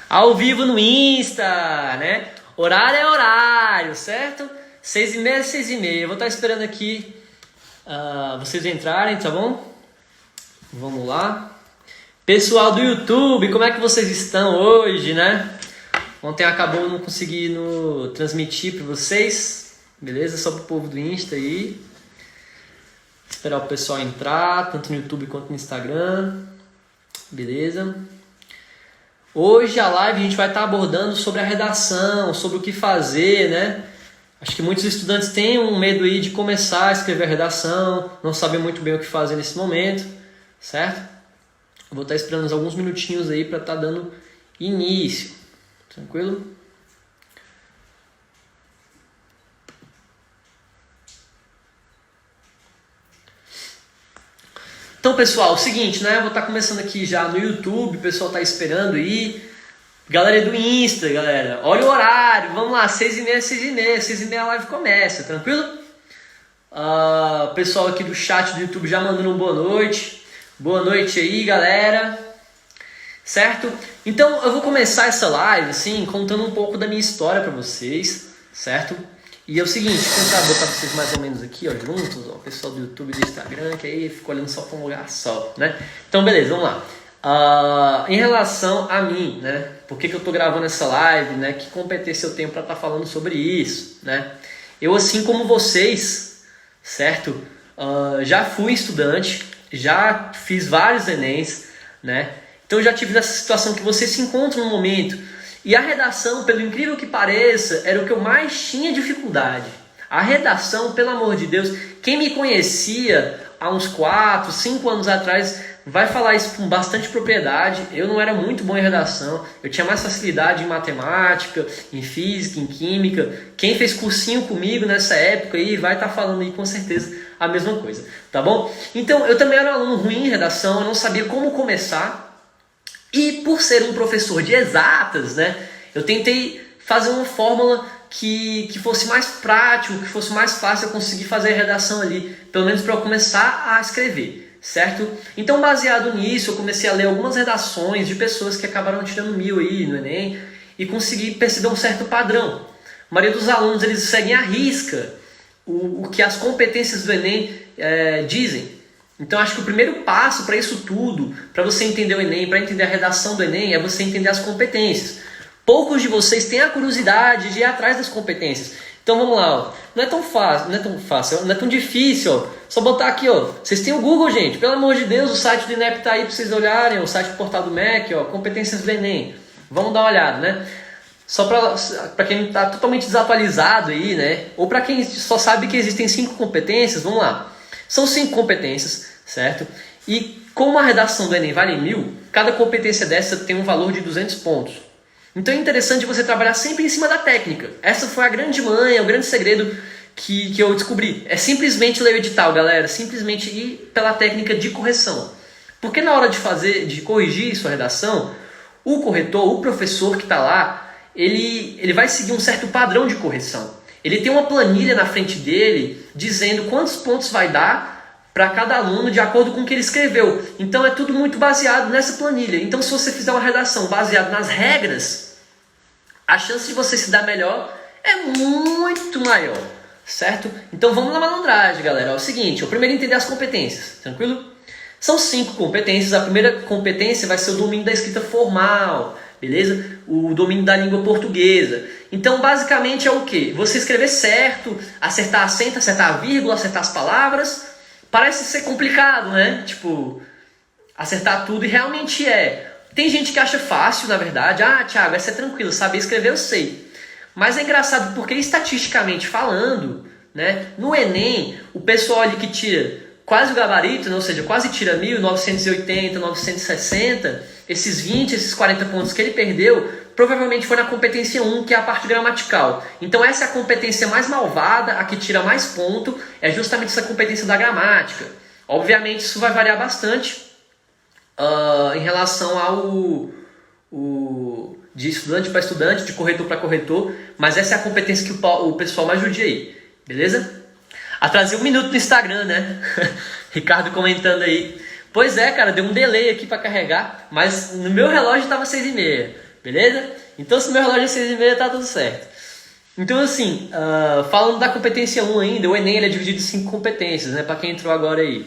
Ao vivo no Insta, né? Horário é horário, certo? 6h30, 6h30. Eu vou estar esperando aqui vocês entrarem, tá bom? Vamos lá. Pessoal do YouTube, como é que vocês estão hoje, né? Ontem acabou não conseguindo transmitir para vocês, beleza? Só pro povo do Insta aí. Esperar o pessoal entrar, tanto no YouTube quanto no Instagram. Beleza? Hoje a live a gente vai estar abordando sobre a redação, sobre o que fazer, né? Acho que muitos estudantes têm um medo aí de começar a escrever a redação, não sabem muito bem o que fazer nesse momento, certo? Eu vou estar esperando alguns minutinhos aí para estar dando início, tranquilo? Então, pessoal, é o seguinte, né? Eu vou estar começando aqui já no YouTube, o pessoal está esperando aí. Galera do Insta, galera, olha o horário, vamos lá, 6h30, 6h30, 6h30 a live começa, tranquilo? Pessoal aqui do chat do YouTube já mandando uma boa noite aí, galera, certo? Então, eu vou começar essa live, assim, contando um pouco da minha história para vocês, certo? E é o seguinte, vou tentar botar vocês mais ou menos aqui, ó, juntos, ó, o pessoal do YouTube e do Instagram, que aí fica olhando só para um lugar só, né? Então, beleza, vamos lá. Em relação a mim, né? Por que eu tô gravando essa live, né? Que competência eu tenho para estar falando sobre isso, né? Eu, assim como vocês, certo? Já fui estudante, já fiz vários Enems, né? Então, eu já tive essa situação que vocês se encontram no momento. E a redação, pelo incrível que pareça, era o que eu mais tinha dificuldade. A redação, pelo amor de Deus, quem me conhecia há uns 4, 5 anos atrás vai falar isso com bastante propriedade. Eu não era muito bom em redação, eu tinha mais facilidade em matemática, em física, em química. Quem fez cursinho comigo nessa época aí vai estar falando aí com certeza a mesma coisa, tá bom? Então, eu também era um aluno ruim em redação, eu não sabia como começar. E por ser um professor de exatas, né, eu tentei fazer uma fórmula que fosse mais prático, que fosse mais fácil eu conseguir fazer a redação ali, pelo menos para eu começar a escrever, certo? Então, baseado nisso, eu comecei a ler algumas redações de pessoas que acabaram tirando 1000 aí no Enem e consegui perceber um certo padrão. A maioria dos alunos, eles seguem à risca o que as competências do Enem dizem. Então, acho que o primeiro passo para isso tudo, para você entender o Enem, para entender a redação do Enem, é você entender as competências. Poucos de vocês têm a curiosidade de ir atrás das competências. Então, vamos lá. Ó. Não é tão fácil, não é tão difícil. Ó. Só botar aqui, ó. Vocês têm o Google, gente. Pelo amor de Deus, o site do INEP está aí para vocês olharem, o site do Portal do MEC, ó, competências do Enem. Vamos dar uma olhada, né? Só para quem está totalmente desatualizado aí, né? Ou para quem só sabe que existem 5 competências, vamos lá. São 5 competências, certo? E como a redação do Enem vale 1000, cada competência dessa tem um valor de 200 pontos. Então é interessante você trabalhar sempre em cima da técnica. Essa foi a grande manha, o grande segredo que eu descobri. É simplesmente ler o edital, galera. Simplesmente ir pela técnica de correção. Porque na hora de corrigir sua redação, o corretor, o professor que está lá, ele vai seguir um certo padrão de correção. Ele tem uma planilha na frente dele dizendo quantos pontos vai dar para cada aluno de acordo com o que ele escreveu. Então é tudo muito baseado nessa planilha. Então se você fizer uma redação baseada nas regras, a chance de você se dar melhor é muito maior, certo? Então vamos na malandragem, galera. É o seguinte, eu primeiro entender as competências, tranquilo? São 5 competências. A primeira competência vai ser o domínio da escrita formal, beleza? O domínio da língua portuguesa. Então, basicamente é o quê? Você escrever certo, acertar acento, acertar a vírgula, acertar as palavras. Parece ser complicado, né? Tipo, acertar tudo, e realmente é. Tem gente que acha fácil, na verdade. Ah, Thiago, essa é tranquilo, saber escrever eu sei. Mas é engraçado porque, estatisticamente falando, né, no Enem, o pessoal ali que tira quase o gabarito, né, ou seja, quase tira 1000, 980, 960, esses 20, esses 40 pontos que ele perdeu, provavelmente foi na competência 1, que é a parte gramatical. Então essa é a competência mais malvada, a que tira mais ponto, é justamente essa competência da gramática. Obviamente isso vai variar bastante em relação de estudante para estudante, de corretor para corretor, mas essa é a competência que o pessoal mais judia aí, beleza? Atrasei 1 minuto no Instagram, né? Ricardo comentando aí. Pois é, cara, deu um delay aqui para carregar, mas no meu relógio estava 6h30. Beleza? Então se meu relógio é 6h30, tá tudo certo. Então assim, falando da competência 1 ainda, o Enem ele é dividido em 5 competências, né? Para quem entrou agora aí.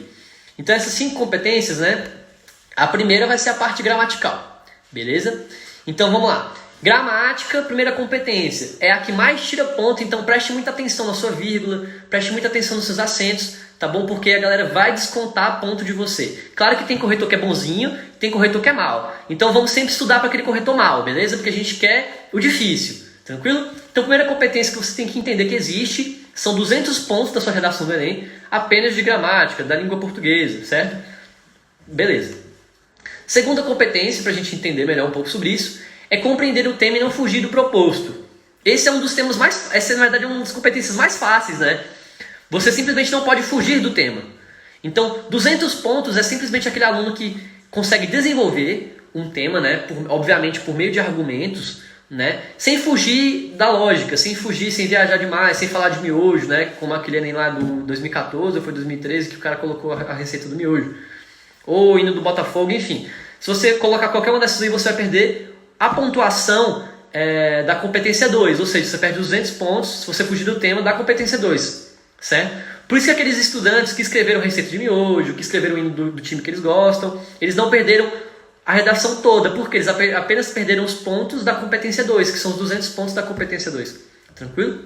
Então essas 5 competências, né? A primeira vai ser a parte gramatical, beleza? Então vamos lá. Gramática, primeira competência, é a que mais tira ponto, então preste muita atenção na sua vírgula, preste muita atenção nos seus acentos, tá bom? Porque a galera vai descontar ponto de você. Claro que tem corretor que é bonzinho, tem corretor que é mal. Então vamos sempre estudar para aquele corretor mal, beleza? Porque a gente quer o difícil, tranquilo? Então a primeira competência que você tem que entender que existe são 200 pontos da sua redação do Enem, apenas de gramática, da língua portuguesa, certo? Beleza. Segunda competência, para a gente entender melhor um pouco sobre isso, é compreender o tema e não fugir do proposto. Esse é um dos temas mais... Essa, na verdade, é uma das competências mais fáceis, né? Você simplesmente não pode fugir do tema. Então, 200 pontos é simplesmente aquele aluno que consegue desenvolver um tema, né? Obviamente, por meio de argumentos, né? Sem fugir da lógica, sem fugir, sem viajar demais, sem falar de miojo, né? Como aquele Enem lá do 2014 ou foi 2013 que o cara colocou a receita do miojo. Ou hino do Botafogo, enfim. Se você colocar qualquer uma dessas aí, você vai perder a pontuação da competência 2, ou seja, você perde 200 pontos se você fugir do tema da competência 2, certo? Por isso que aqueles estudantes que escreveram receita de miojo, que escreveram o hino do time que eles gostam, eles não perderam a redação toda, porque eles apenas perderam os pontos da competência 2, que são os 200 pontos da competência 2, tranquilo?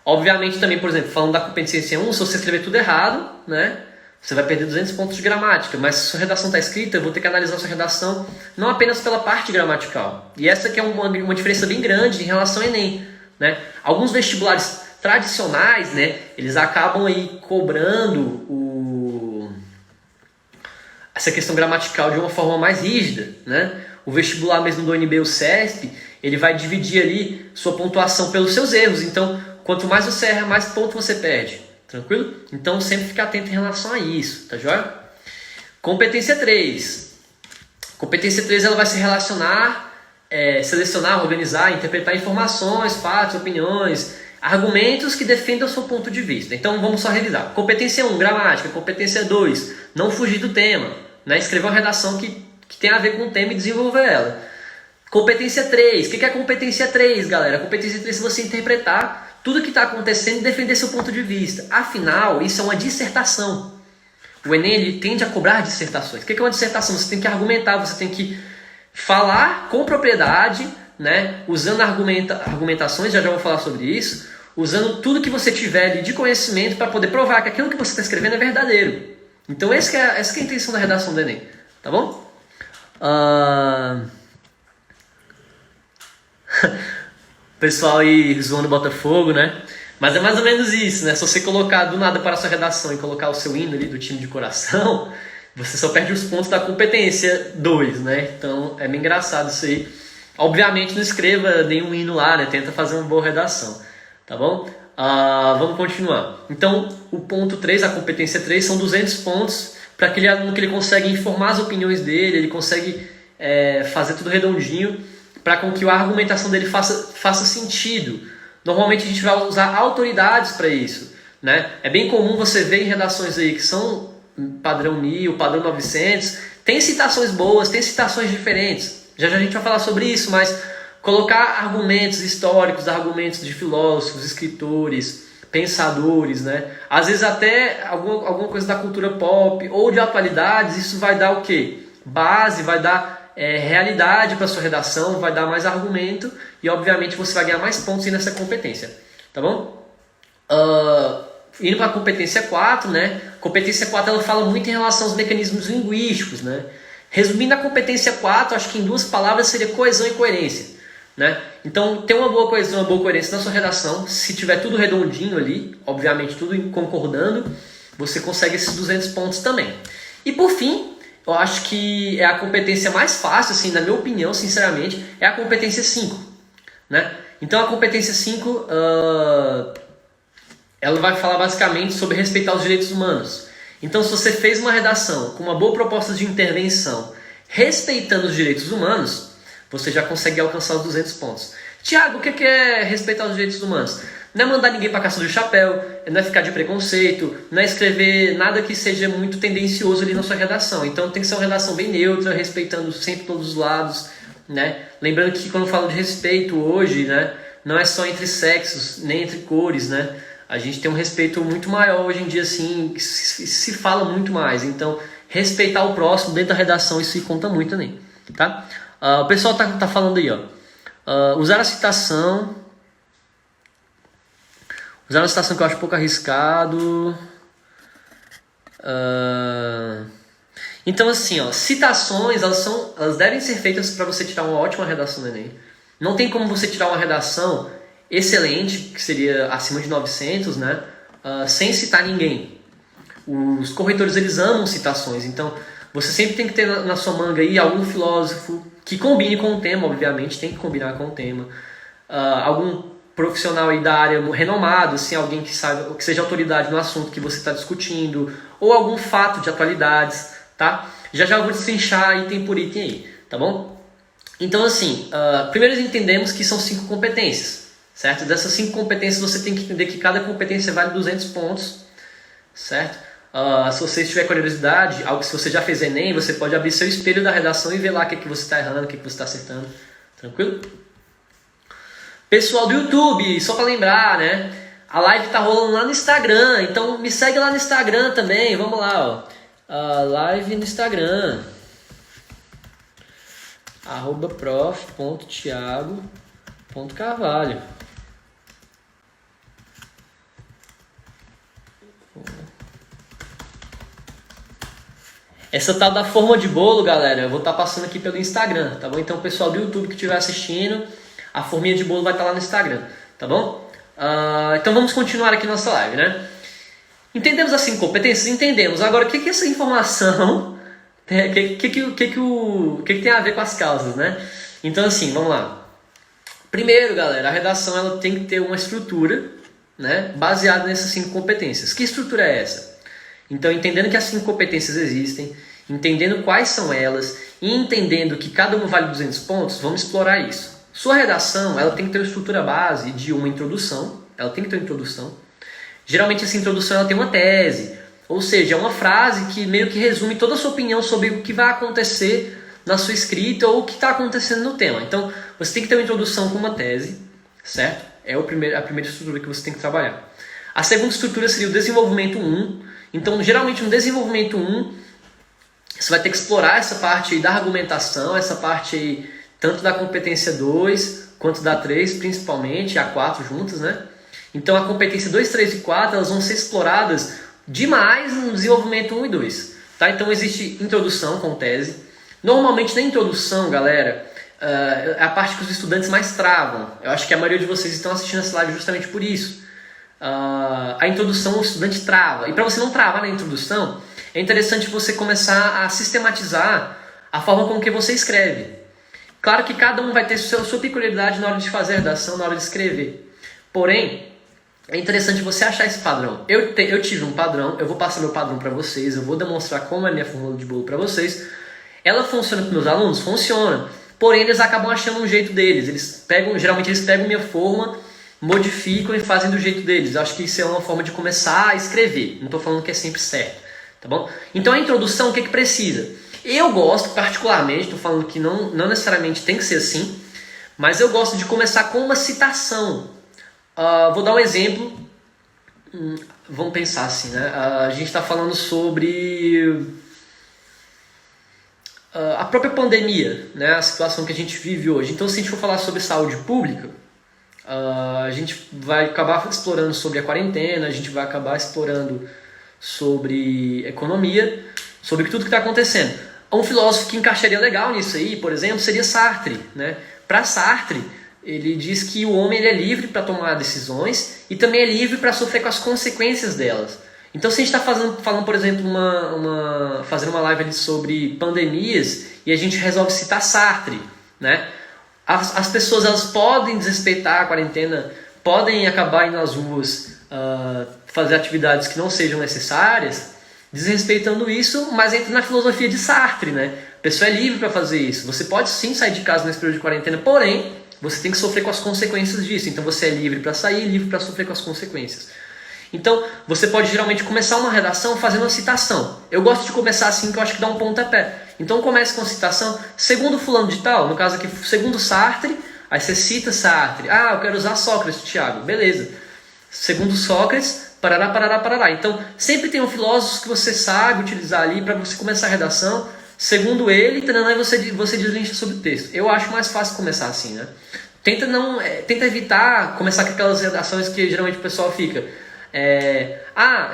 Obviamente também, por exemplo, falando da competência 1, se você escrever tudo errado, né? Você vai perder 200 pontos de gramática, mas se sua redação está escrita, eu vou ter que analisar sua redação não apenas pela parte gramatical. E essa que é uma diferença bem grande em relação ao Enem, né? Alguns vestibulares tradicionais, né, eles acabam aí cobrando essa questão gramatical de uma forma mais rígida, né? O vestibular mesmo do UNB, o CESP, ele vai dividir ali sua pontuação pelos seus erros. Então, quanto mais você erra, mais ponto você perde. Tranquilo? Então sempre ficar atento em relação a isso, tá joia? Competência 3. Competência 3 ela vai se relacionar, selecionar, organizar, interpretar informações, fatos, opiniões, argumentos que defendam o seu ponto de vista. Então vamos só revisar. Competência 1, gramática. Competência 2, não fugir do tema, né? Escrever uma redação que tem a ver com o tema e desenvolver ela. Competência 3. O que é a competência 3, galera? A competência 3 é você interpretar tudo que está acontecendo e defender seu ponto de vista. Afinal, isso é uma dissertação. O Enem ele tende a cobrar dissertações. O que é uma dissertação? Você tem que argumentar, você tem que falar com propriedade, né? Usando argumentações, já vou falar sobre isso, usando tudo que você tiver ali de conhecimento para poder provar que aquilo que você está escrevendo é verdadeiro. Então essa que é a intenção da redação do Enem. Tá bom? Pessoal aí zoando Botafogo, né? Mas é mais ou menos isso, né? Se você colocar do nada para a sua redação e colocar o seu hino ali do time de coração, você só perde os pontos da competência 2, né? Então é bem engraçado isso aí. Obviamente não escreva nenhum hino lá, né? Tenta fazer uma boa redação, tá bom? Vamos continuar. Então o ponto 3, a competência 3, são 200 pontos para aquele aluno que ele consegue informar as opiniões dele, ele consegue fazer tudo redondinho, para com que a argumentação dele faça sentido. Normalmente a gente vai usar autoridades para isso, né? É bem comum você ver em redações aí que são padrão 1000, padrão 900, tem citações boas, tem citações diferentes. Já a gente vai falar sobre isso, mas colocar argumentos históricos, argumentos de filósofos, escritores, pensadores, né? Às vezes até alguma coisa da cultura pop ou de atualidades, isso vai dar o quê? Base, vai dar realidade para sua redação, vai dar mais argumento e obviamente você vai ganhar mais pontos nessa competência, tá bom? Indo para a competência 4, né? Competência 4 ela fala muito em relação aos mecanismos linguísticos, né? Resumindo a competência 4, acho que em 2 palavras seria coesão e coerência, né? Então ter uma boa coesão, uma boa coerência na sua redação, se tiver tudo redondinho ali, obviamente tudo concordando, você consegue esses 200 pontos também. E por fim, eu acho que é a competência mais fácil, assim, na minha opinião, sinceramente, é a competência 5, né? Então a competência 5, ela vai falar basicamente sobre respeitar os direitos humanos. Então se você fez uma redação com uma boa proposta de intervenção, respeitando os direitos humanos, você já consegue alcançar os 200 pontos. Tiago, o que é respeitar os direitos humanos? Não é mandar ninguém para caça do chapéu, não é ficar de preconceito, não é escrever nada que seja muito tendencioso ali na sua redação. Então tem que ser uma redação bem neutra, respeitando sempre todos os lados, né? Lembrando que quando eu falo de respeito hoje, né, não é só entre sexos, nem entre cores, né? A gente tem um respeito muito maior hoje em dia, assim, se fala muito mais. Então, respeitar o próximo dentro da redação, isso conta muito também, tá? O pessoal tá falando aí, ó. Usar a citação que eu acho pouco arriscado. Então, assim, ó, citações, elas devem ser feitas para você tirar uma ótima redação do Enem. Não tem como você tirar uma redação excelente, que seria acima de 900, né, sem citar ninguém. Os corretores, eles amam citações, então você sempre tem que ter na sua manga aí algum filósofo que combine com o tema, obviamente, tem que combinar com o tema. Algum profissional aí da área renomado, assim, alguém que saiba, que seja autoridade no assunto que você está discutindo, ou algum fato de atualidades, tá? Já eu vou destrinchar item por item aí, tá bom? Então, assim, primeiro entendemos que são 5 competências, certo? Dessas 5 competências você tem que entender que cada competência vale 200 pontos, certo? Se você tiver curiosidade, algo que se você já fez Enem, você pode abrir seu espelho da redação e ver lá o que você está errando, o que você está acertando, tranquilo? Pessoal do YouTube, só para lembrar, né? A live tá rolando lá no Instagram, então me segue lá no Instagram também, vamos lá, ó. Live no Instagram, @prof.tiago.carvalho. Essa tal da forma de bolo, galera, eu vou estar passando aqui pelo Instagram, tá bom? Então o pessoal do YouTube que estiver assistindo, a forminha de bolo vai estar lá no Instagram, tá bom? Então vamos continuar aqui nossa live, né? Entendemos as 5 competências? Entendemos. Agora, o que essa informação que tem a ver com as causas, né? Então, assim, vamos lá. Primeiro, galera, a redação ela tem que ter uma estrutura, né, baseada nessas 5 competências. Que estrutura é essa? Então, entendendo que as 5 competências existem, entendendo quais são elas e entendendo que cada uma vale 200 pontos, vamos explorar isso. Sua redação ela tem que ter uma estrutura base de uma introdução. Ela tem que ter uma introdução. Geralmente essa introdução ela tem uma tese, ou seja, é uma frase que meio que resume toda a sua opinião sobre o que vai acontecer na sua escrita ou o que está acontecendo no tema. Então, você tem que ter uma introdução com uma tese, certo? É a primeira estrutura que você tem que trabalhar. A segunda estrutura seria o desenvolvimento 1. Então, geralmente no desenvolvimento 1, você vai ter que explorar essa parte aí da argumentação, essa parte aí tanto da competência 2 quanto da 3, principalmente, a 4 juntas, né? Então a competência 2, 3 e 4 elas vão ser exploradas demais no desenvolvimento 1 e 2. Tá? Então existe introdução com tese. Normalmente na introdução, galera, é a parte que os estudantes mais travam. Eu acho que a maioria de vocês estão assistindo essa live justamente por isso. A introdução o estudante trava. E para você não travar na introdução, é interessante você começar a sistematizar a forma com que você escreve. Claro que cada um vai ter sua peculiaridade na hora de fazer a redação, na hora de escrever. Porém, é interessante você achar esse padrão. Eu tive um padrão, eu vou passar meu padrão para vocês, eu vou demonstrar como é a minha fórmula de bolo para vocês. Ela funciona para meus alunos? Funciona. Porém, eles acabam achando um jeito deles. Geralmente eles pegam minha forma, modificam e fazem do jeito deles. Eu acho que isso é uma forma de começar a escrever. Não estou falando que é sempre certo, tá bom? Então a introdução, o que precisa? Eu gosto particularmente, estou falando que não necessariamente tem que ser assim, mas eu gosto de começar com uma citação. Vou dar um exemplo. Vamos pensar assim, né? A gente está falando sobre a própria pandemia, né? A situação que a gente vive hoje. Então, se a gente for falar sobre saúde pública, a gente vai acabar explorando sobre a quarentena, a gente vai acabar explorando sobre economia, sobre tudo que está acontecendo. Um filósofo que encaixaria legal nisso aí, por exemplo, seria Sartre, né? Para Sartre, ele diz que o homem ele é livre para tomar decisões e também é livre para sofrer com as consequências delas. Então, se a gente está falando, por exemplo, fazendo uma live ali sobre pandemias e a gente resolve citar Sartre, né? As pessoas elas podem desrespeitar a quarentena, podem acabar indo nas ruas, fazer atividades que não sejam necessárias, desrespeitando isso, mas entra na filosofia de Sartre, né? A pessoa é livre para fazer isso. Você pode sim sair de casa nesse período de quarentena, porém, você tem que sofrer com as consequências disso. Então você é livre para sair, livre para sofrer com as consequências. Então, você pode geralmente começar uma redação fazendo uma citação. Eu gosto de começar assim, que eu acho que dá um pontapé. Então, comece com a citação, segundo fulano de tal, no caso aqui, segundo Sartre, aí você cita Sartre. Ah, eu quero usar Sócrates, Thiago. Beleza. Segundo Sócrates, parará, parará, parará. Então, sempre tem um filósofo que você sabe utilizar ali para você começar a redação. Segundo ele, aí você deslincha sobre o texto. Eu acho mais fácil começar assim, né? Tenta evitar começar com aquelas redações que geralmente o pessoal fica.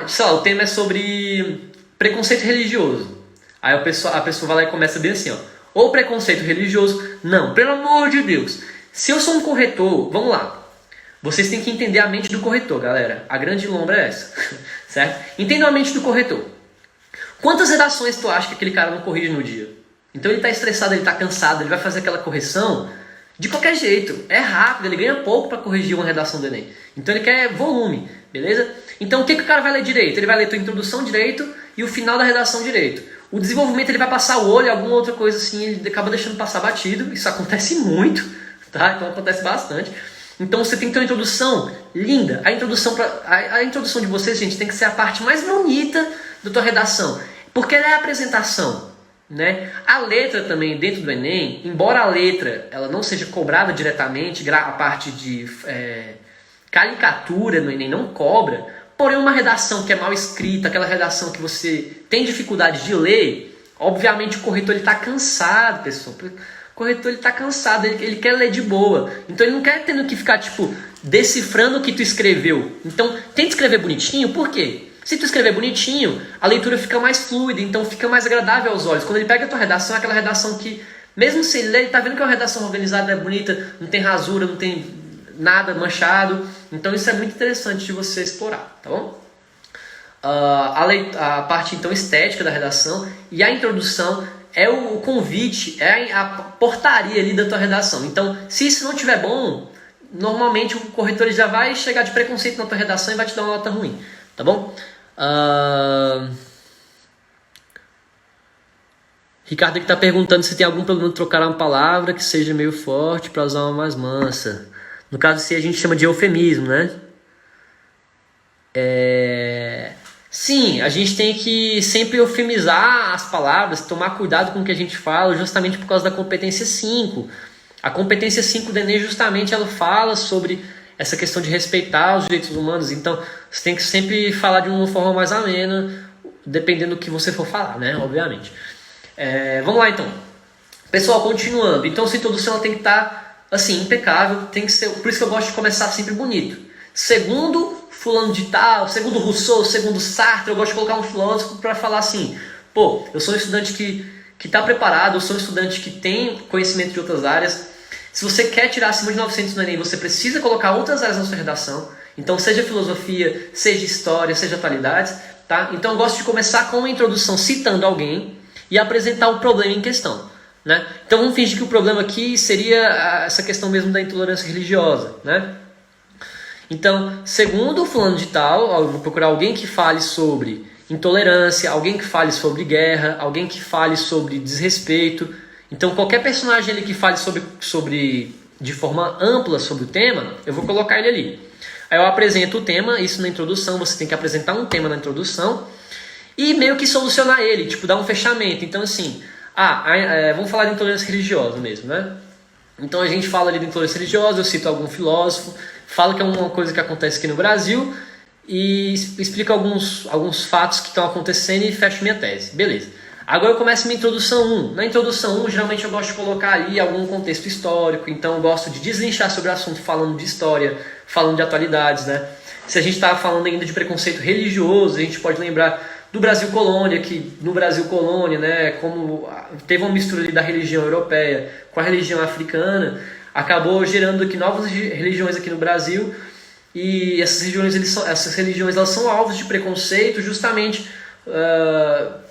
Sei lá, o tema é sobre preconceito religioso. Aí a pessoa vai lá e começa bem assim, ó. Ou preconceito religioso. Não, pelo amor de Deus. Se eu sou um corretor, vamos lá. Vocês têm que entender a mente do corretor, galera. A grande lombra é essa, certo? Entendam a mente do corretor. Quantas redações tu acha que aquele cara não corrige no dia? Então ele está estressado, ele está cansado, ele vai fazer aquela correção de qualquer jeito. É rápido, ele ganha pouco para corrigir uma redação do Enem. Então ele quer volume, beleza? Então o que o cara vai ler direito? Ele vai ler tua introdução direito e o final da redação direito. O desenvolvimento ele vai passar o olho, alguma outra coisa assim, ele acaba deixando passar batido. Isso acontece muito, tá? Então acontece bastante. Então você tem que ter uma introdução linda. A introdução de vocês, gente, tem que ser a parte mais bonita da tua redação. Porque ela é a apresentação, né? A letra também, dentro do Enem, embora a letra ela não seja cobrada diretamente, a parte de caricatura no Enem não cobra, porém uma redação que é mal escrita, aquela redação que você tem dificuldade de ler, obviamente o corretor está cansado, pessoal. O corretor está cansado, ele quer ler de boa. Então ele não quer tendo que ficar decifrando o que tu escreveu. Então tenta escrever bonitinho, por quê? Se tu escrever bonitinho, a leitura fica mais fluida, então fica mais agradável aos olhos. Quando ele pega a tua redação, é aquela redação que, mesmo se ele ler, ele tá vendo que é uma redação organizada, é bonita, não tem rasura, não tem nada manchado. Então isso é muito interessante de você explorar, tá bom? A parte então estética da redação e a introdução é o convite, é a portaria ali da tua redação. Então, se isso não estiver bom, normalmente o corretor já vai chegar de preconceito na tua redação e vai te dar uma nota ruim, tá bom? Ricardo aqui está perguntando se tem algum problema de trocar uma palavra que seja meio forte para usar uma mais mansa. No caso, se a gente chama de eufemismo, né? Sim, a gente tem que sempre eufemizar as palavras, tomar cuidado com o que a gente fala, justamente por causa da competência 5. A competência 5 do Enem, justamente, ela fala sobre essa questão de respeitar os direitos humanos. Então, você tem que sempre falar de uma forma mais amena, dependendo do que você for falar, né? Obviamente. Vamos lá, então. Pessoal, continuando. Então, essa introdução ela tem que estar, assim, impecável. Tem que ser, por isso que eu gosto de começar sempre bonito. Segundo fulano de tal, segundo Rousseau, segundo Sartre, eu gosto de colocar um filósofo para falar assim, pô, eu sou um estudante que está preparado, eu sou um estudante que tem conhecimento de outras áreas. Se você quer tirar acima de 900 no Enem, você precisa colocar outras áreas na sua redação. Então, seja filosofia, seja história, seja atualidades, tá? Então, eu gosto de começar com uma introdução citando alguém e apresentar o problema em questão, né? Então, vamos fingir que o problema aqui seria essa questão mesmo da intolerância religiosa, né? Então, segundo o fulano de tal, eu vou procurar alguém que fale sobre intolerância, alguém que fale sobre guerra, alguém que fale sobre desrespeito. Então, qualquer personagem ali que fale sobre de forma ampla sobre o tema, eu vou colocar ele ali. Aí eu apresento o tema, isso na introdução, você tem que apresentar um tema na introdução e meio que solucionar ele, tipo, dar um fechamento. Então, assim, vamos falar de intolerância religiosa mesmo, né? Então, a gente fala ali de intolerância religiosa, eu cito algum filósofo, falo que é uma coisa que acontece aqui no Brasil e explico alguns fatos que estão acontecendo e fecho minha tese. Beleza. Agora eu começo minha introdução 1. Na introdução 1, geralmente eu gosto de colocar ali algum contexto histórico, então eu gosto de deslinchar sobre o assunto falando de história, falando de atualidades, né? Se a gente está falando ainda de preconceito religioso, a gente pode lembrar do Brasil Colônia, que no Brasil Colônia, né, como teve uma mistura ali da religião europeia com a religião africana, acabou gerando aqui novas religiões aqui no Brasil, e essas religiões elas são alvos de preconceito justamente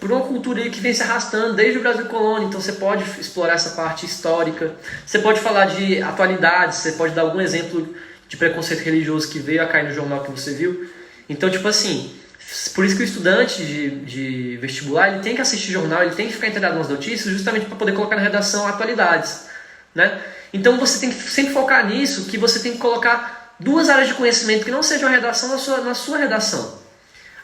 por uma cultura aí que vem se arrastando desde o Brasil Colônia. Então você pode explorar essa parte histórica, você pode falar de atualidades, você pode dar algum exemplo de preconceito religioso que veio a cair no jornal que você viu. Então, tipo assim, por isso que o estudante de vestibular ele tem que assistir jornal, ele tem que ficar inteirado nas notícias justamente para poder colocar na redação atualidades, né? Então você tem que sempre focar nisso, que você tem que colocar duas áreas de conhecimento que não sejam a redação na sua redação.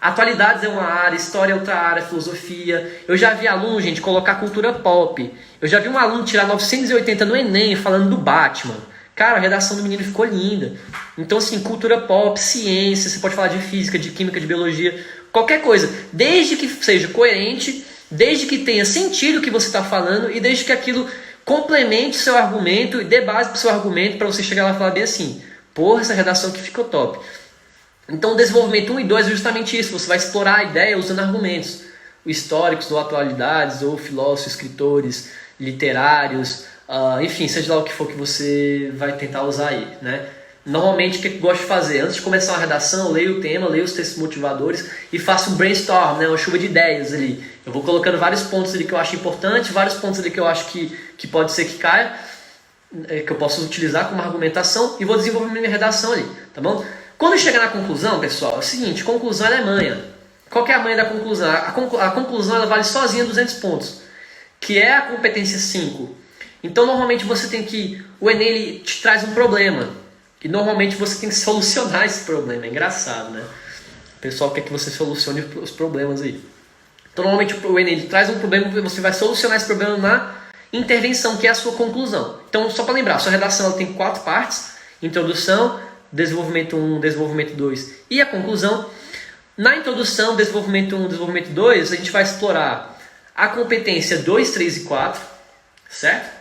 Atualidades é uma área, história é outra área, filosofia. Eu já vi aluno, gente, colocar cultura pop. Eu já vi um aluno tirar 980 no Enem falando do Batman. Cara, a redação do menino ficou linda. Então, assim, cultura pop, ciência, você pode falar de física, de química, de biologia, qualquer coisa. Desde que seja coerente, desde que tenha sentido o que você está falando e desde que aquilo complemente o seu argumento e dê base para o seu argumento para você chegar lá e falar bem assim, porra, essa redação aqui ficou top. Então, o desenvolvimento 1 e 2 é justamente isso. Você vai explorar a ideia usando argumentos históricos, ou atualidades, ou filósofos, escritores, literários, enfim, seja lá o que for que você vai tentar usar aí, né? Normalmente, o que eu gosto de fazer? Antes de começar uma redação, eu leio o tema, leio os textos motivadores e faço um brainstorm, né? Uma chuva de ideias ali. Eu vou colocando vários pontos ali que eu acho importante, vários pontos ali que eu acho que pode ser que caia, que eu posso utilizar como argumentação e vou desenvolvendo minha redação ali, tá bom? Quando chega na conclusão, pessoal, é o seguinte, conclusão ela é manha. Qual que é a manha da conclusão? A conclusão ela vale sozinha 200 pontos, que é a competência 5. Então, normalmente você tem que... O Enem ele te traz um problema, e normalmente você tem que solucionar esse problema. É engraçado, né? O pessoal quer que você solucione os problemas aí. Então, normalmente o Enem ele traz um problema e você vai solucionar esse problema na intervenção, que é a sua conclusão. Então, só para lembrar, a sua redação ela tem 4 partes. Introdução, desenvolvimento 1, desenvolvimento 2 e a conclusão. Na introdução, desenvolvimento 1, desenvolvimento 2, a gente vai explorar a competência 2, 3 e 4, certo?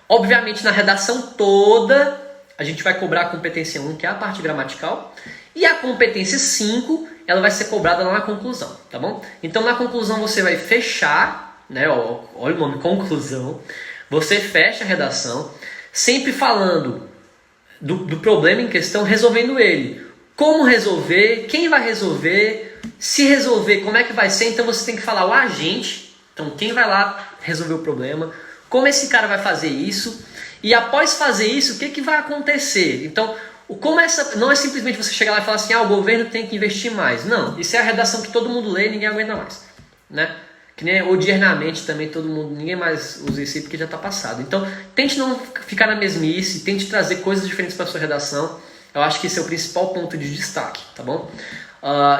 Obviamente, na redação toda, a gente vai cobrar a competência 1, que é a parte gramatical, e a competência 5, ela vai ser cobrada lá na conclusão, tá bom? Então, na conclusão, você vai fechar, né? Olha o nome, conclusão. Você fecha a redação, sempre falando do problema em questão, resolvendo ele. Como resolver, quem vai resolver, se resolver, como é que vai ser. Então você tem que falar o agente, então quem vai lá resolver o problema, como esse cara vai fazer isso, e após fazer isso, o que vai acontecer. Então, não é simplesmente você chegar lá e falar assim, o governo tem que investir mais. Não, isso é a redação que todo mundo lê e ninguém aguenta mais, né? Que nem odiernamente também ninguém mais usa isso aí porque já está passado. Então, tente não ficar na mesmice, tente trazer coisas diferentes para a sua redação. Eu acho que esse é o principal ponto de destaque, tá bom?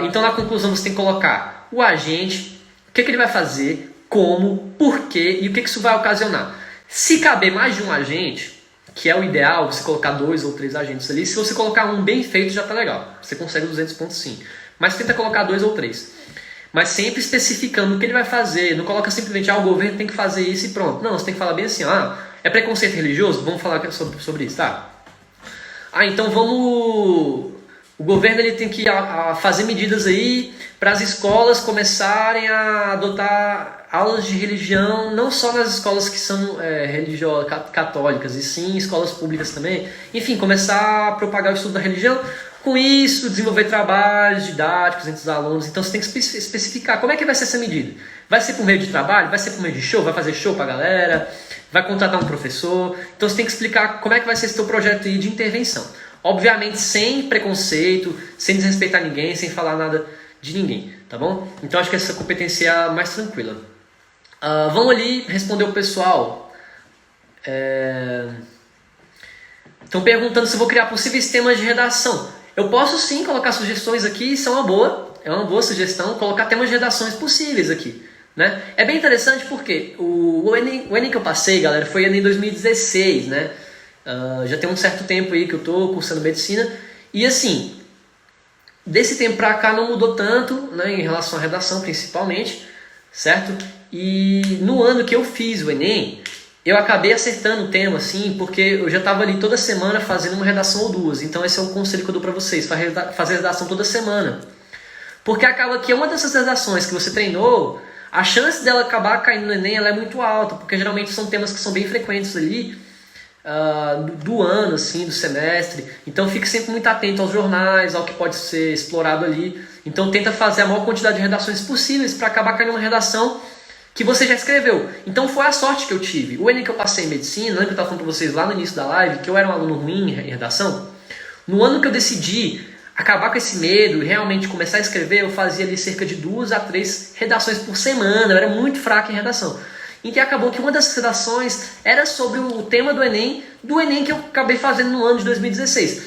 Então, na conclusão, você tem que colocar o agente, o que ele vai fazer, como, porquê e o que isso vai ocasionar. Se caber mais de um agente, que é o ideal, você colocar 2 ou 3 agentes ali, se você colocar um bem feito já está legal. Você consegue 200 pontos sim. Mas tenta colocar 2 ou 3. Mas sempre especificando o que ele vai fazer. Não coloca simplesmente, o governo tem que fazer isso e pronto. Não, você tem que falar bem assim, é preconceito religioso? Vamos falar sobre isso, tá? Então vamos... O governo ele tem que fazer medidas aí para as escolas começarem a adotar aulas de religião, não só nas escolas que são religiosas, católicas, e sim escolas públicas também. Enfim, começar a propagar o estudo da religião. Com isso, desenvolver trabalhos didáticos entre os alunos. Então você tem que especificar como é que vai ser essa medida. Vai ser por meio de trabalho? Vai ser por meio de show? Vai fazer show pra galera? Vai contratar um professor? Então você tem que explicar como é que vai ser esse teu projeto aí de intervenção. Obviamente sem preconceito, sem desrespeitar ninguém, sem falar nada de ninguém, tá bom? Então acho que essa competência é a mais tranquila. Vamos ali responder o pessoal. Estão perguntando se eu vou criar possíveis temas de redação. Eu posso sim colocar sugestões aqui, isso é uma boa sugestão, colocar temas de redações possíveis aqui, né? É bem interessante porque o Enem que eu passei, galera, foi Enem 2016, né? Já tem um certo tempo aí que eu estou cursando medicina, e assim, desse tempo pra cá não mudou tanto, né, em relação à redação principalmente, certo? E no ano que eu fiz o Enem, eu acabei acertando o tema, assim, porque eu já estava ali toda semana fazendo uma redação ou duas. Então esse é um conselho que eu dou para vocês, fazer redação toda semana. Porque acaba que uma dessas redações que você treinou, a chance dela acabar caindo no Enem ela é muito alta, porque geralmente são temas que são bem frequentes ali, do ano, assim, do semestre. Então fique sempre muito atento aos jornais, ao que pode ser explorado ali. Então tenta fazer a maior quantidade de redações possíveis para acabar caindo uma redação que você já escreveu. Então foi a sorte que eu tive. O Enem que eu passei em medicina, lembra que eu estava falando para vocês lá no início da live, que eu era um aluno ruim em redação? No ano que eu decidi acabar com esse medo e realmente começar a escrever, eu fazia ali cerca de 2 a 3 redações por semana. Eu era muito fraco em redação. Em que acabou que uma dessas redações era sobre o tema do Enem que eu acabei fazendo no ano de 2016.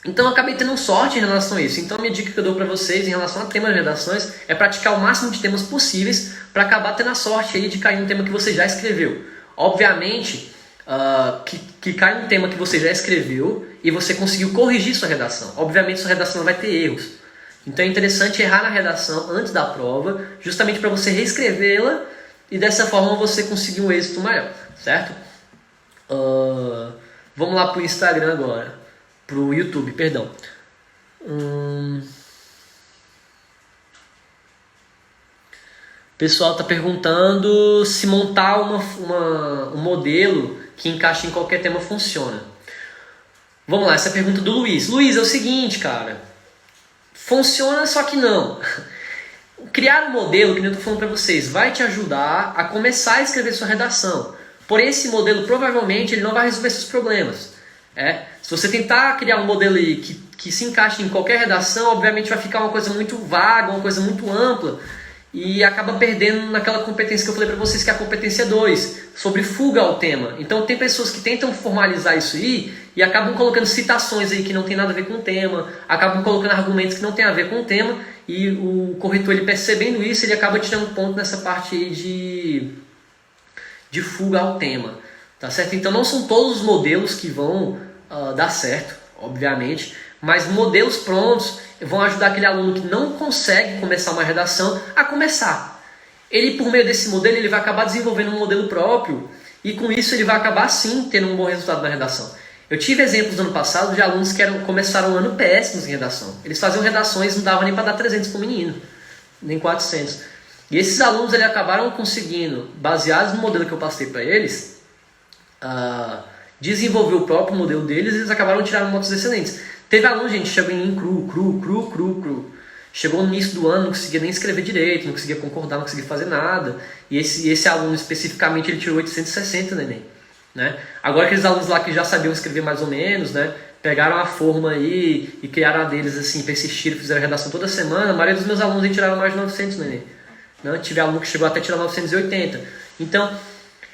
Então eu acabei tendo sorte em relação a isso. Então a minha dica que eu dou para vocês em relação a temas de redações é praticar o máximo de temas possíveis para acabar tendo a sorte aí de cair um tema que você já escreveu. Obviamente que cai um tema que você já escreveu e você conseguiu corrigir sua redação. Obviamente sua redação não vai ter erros. Então é interessante errar na redação antes da prova, justamente para você reescrevê-la e dessa forma você conseguir um êxito maior, certo? Vamos lá para o Instagram agora. Pro YouTube, perdão. O pessoal está perguntando se montar um modelo que encaixe em qualquer tema funciona. Vamos lá, essa é a pergunta do Luiz. Luiz, é o seguinte, cara. Funciona, só que não. Criar um modelo, que nem eu estou falando para vocês, vai te ajudar a começar a escrever sua redação. Porém, esse modelo provavelmente ele não vai resolver seus problemas. Se você tentar criar um modelo aí que se encaixe em qualquer redação, obviamente vai ficar uma coisa muito vaga, uma coisa muito ampla e acaba perdendo naquela competência que eu falei para vocês, que é a competência 2, sobre fuga ao tema. Então tem pessoas que tentam formalizar isso aí e acabam colocando citações aí que não tem nada a ver com o tema, acabam colocando argumentos que não tem a ver com o tema e o corretor, ele percebendo isso, ele acaba tirando ponto nessa parte aí de fuga ao tema. Tá certo? Então não são todos os modelos que vão dar certo, obviamente, mas modelos prontos vão ajudar aquele aluno que não consegue começar uma redação a começar. Ele, por meio desse modelo, ele vai acabar desenvolvendo um modelo próprio e com isso ele vai acabar sim tendo um bom resultado na redação. Eu tive exemplos no ano passado de alunos que começaram um ano péssimos em redação. Eles faziam redações, não dava nem para dar 300 para o menino, nem 400. E esses alunos eles acabaram conseguindo, baseados no modelo que eu passei para eles, desenvolver o próprio modelo deles e eles acabaram tirando notas excelentes. Teve aluno, gente, chegou em cru. Chegou no início do ano, não conseguia nem escrever direito, não conseguia concordar, não conseguia fazer nada. E esse aluno especificamente, ele tirou 860 no Enem. Né? Agora aqueles alunos lá que já sabiam escrever mais ou menos, né, pegaram a forma aí e criaram a deles assim, persistiram, fizeram redação toda semana. A maioria dos meus alunos tiraram mais de 900 no Enem. Né? Tive aluno que chegou até a tirar 980. Então,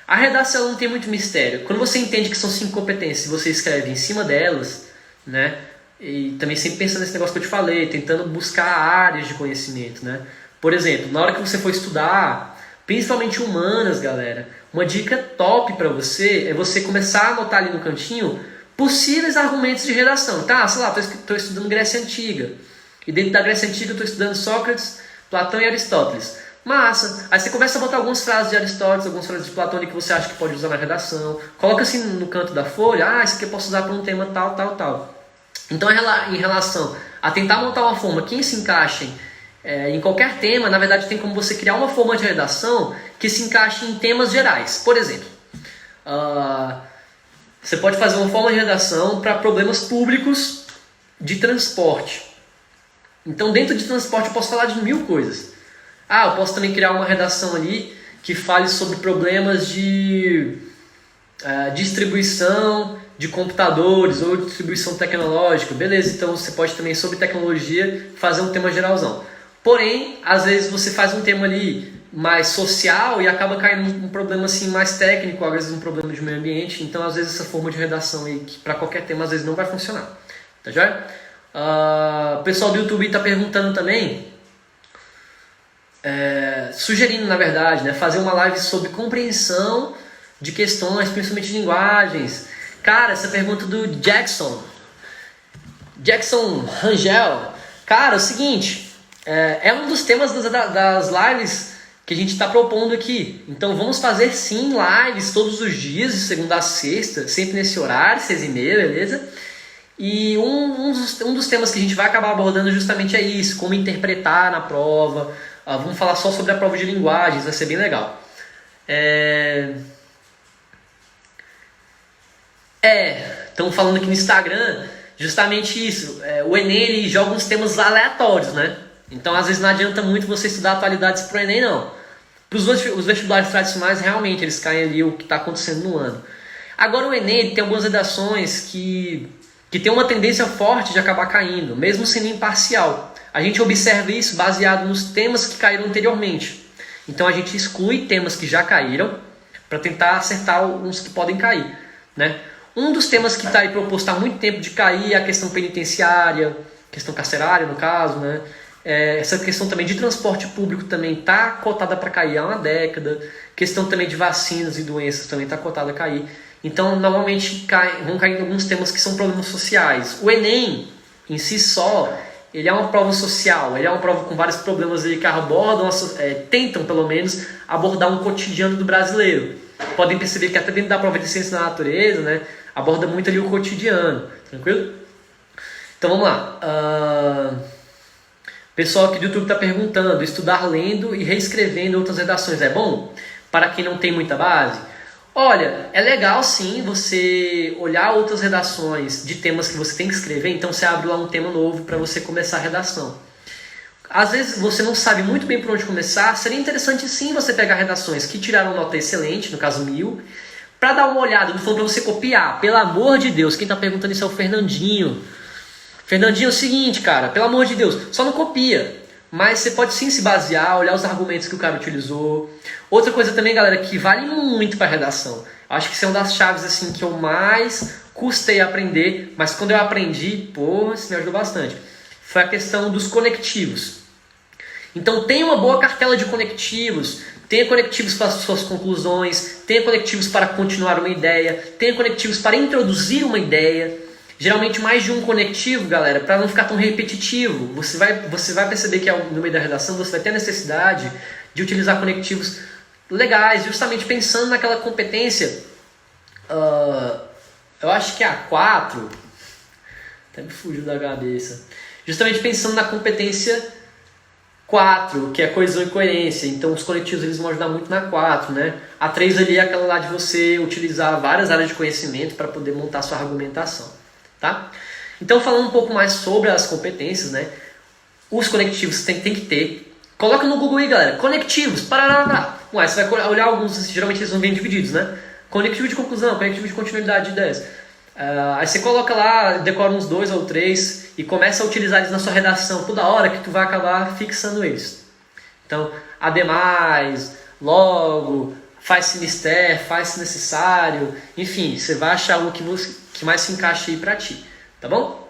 a redação não tem muito mistério. Quando você entende que são 5 competências e você escreve em cima delas, né? E também sempre pensando nesse negócio que eu te falei, tentando buscar áreas de conhecimento, né? Por exemplo, na hora que você for estudar, principalmente humanas, galera, uma dica top para você é você começar a anotar ali no cantinho possíveis argumentos de redação. Tá, sei lá, estou estudando Grécia Antiga. E dentro da Grécia Antiga eu estou estudando Sócrates, Platão e Aristóteles. Massa. Aí você começa a botar algumas frases de Aristóteles, algumas frases de Platão que você acha que pode usar na redação. Coloca assim no canto da folha, isso aqui eu posso usar para um tema tal. Então em relação a tentar montar uma forma que se encaixe em qualquer tema, na verdade tem como você criar uma forma de redação que se encaixe em temas gerais. Por exemplo, você pode fazer uma forma de redação para problemas públicos de transporte. Então dentro de transporte eu posso falar de 1000 coisas. Eu posso também criar uma redação ali que fale sobre problemas de distribuição de computadores ou distribuição tecnológica. Beleza, então você pode também, sobre tecnologia, fazer um tema geralzão. Porém, às vezes você faz um tema ali mais social e acaba caindo num problema assim, mais técnico, às vezes um problema de meio ambiente. Então, às vezes, essa forma de redação aí, que para qualquer tema, às vezes não vai funcionar. Tá joia? O pessoal do YouTube está perguntando também... sugerindo, na verdade, né, fazer uma live sobre compreensão de questões, principalmente de linguagens. Cara, essa pergunta do Jackson Rangel. Cara, é o seguinte, é um dos temas das lives que a gente está propondo aqui. Então vamos fazer sim lives todos os dias, de segunda a sexta, sempre nesse horário, 6h30, beleza? E um dos temas que a gente vai acabar abordando justamente é isso, como interpretar na prova. Vamos falar só sobre a prova de linguagens, vai ser bem legal. Estão falando aqui no Instagram justamente isso. O Enem ele joga uns temas aleatórios, né? Então às vezes não adianta muito você estudar atualidades pro Enem, não. Os vestibulares tradicionais realmente eles caem ali o que está acontecendo no ano. Agora o Enem ele tem algumas redações que tem uma tendência forte de acabar caindo, mesmo sendo imparcial. A gente observa isso baseado nos temas que caíram anteriormente. Então a gente exclui temas que já caíram para tentar acertar uns que podem cair, né? Um dos temas que está aí proposto há muito tempo de cair é a questão penitenciária, questão carcerária no caso, né? Essa questão também de transporte público também está cotada para cair há uma década. Questão também de vacinas e doenças também está cotada a cair. Então, normalmente vão cair alguns temas que são problemas sociais. O Enem, em si só, ele é uma prova social, ele é uma prova com vários problemas aí que abordam, tentam pelo menos abordar um cotidiano do brasileiro. Podem perceber que até dentro da prova de ciência da natureza, né, aborda muito ali o cotidiano, tranquilo? Então vamos lá. Pessoal aqui do YouTube está perguntando, estudar lendo e reescrevendo outras redações é bom? Para quem não tem muita base? Olha, é legal sim você olhar outras redações de temas que você tem que escrever, então você abre lá um tema novo para você começar a redação. Às vezes você não sabe muito bem por onde começar, seria interessante sim você pegar redações que tiraram nota excelente, no caso 1000, para dar uma olhada, não falando para você copiar, pelo amor de Deus, quem está perguntando isso é o Fernandinho. Fernandinho, é o seguinte, cara, pelo amor de Deus, só não copia, mas você pode sim se basear, olhar os argumentos que o cara utilizou. Outra coisa também, galera, que vale muito para redação, acho que isso é uma das chaves assim, que eu mais custei a aprender, mas quando eu aprendi, pô, isso me ajudou bastante, foi a questão dos conectivos. Então tenha uma boa cartela de conectivos, tenha conectivos para as suas conclusões, tenha conectivos para continuar uma ideia, tenha conectivos para introduzir uma ideia. Geralmente mais de um conectivo, galera, para não ficar tão repetitivo. Você vai perceber que no meio da redação você vai ter a necessidade de utilizar conectivos legais, justamente pensando naquela competência, eu acho que é a 4, até me fugiu da cabeça, justamente pensando na competência 4, que é coesão e coerência. Então os conectivos eles vão ajudar muito na 4, né? A 3 ali é aquela lá de você utilizar várias áreas de conhecimento para poder montar sua argumentação. Tá? Então, falando um pouco mais sobre as competências, né? Os conectivos tem que ter. Coloca no Google aí, galera. Conectivos. Parará. Ué, você vai olhar alguns, geralmente eles vão vir divididos, né? Conectivo de conclusão, conectivo de continuidade de ideias. Aí você coloca lá, decora uns 2 ou 3 e começa a utilizar eles na sua redação toda hora que tu vai acabar fixando eles. Então, ademais, logo, faz-se mister, faz-se necessário, enfim, você vai achar o que mais se encaixa aí pra ti, tá bom?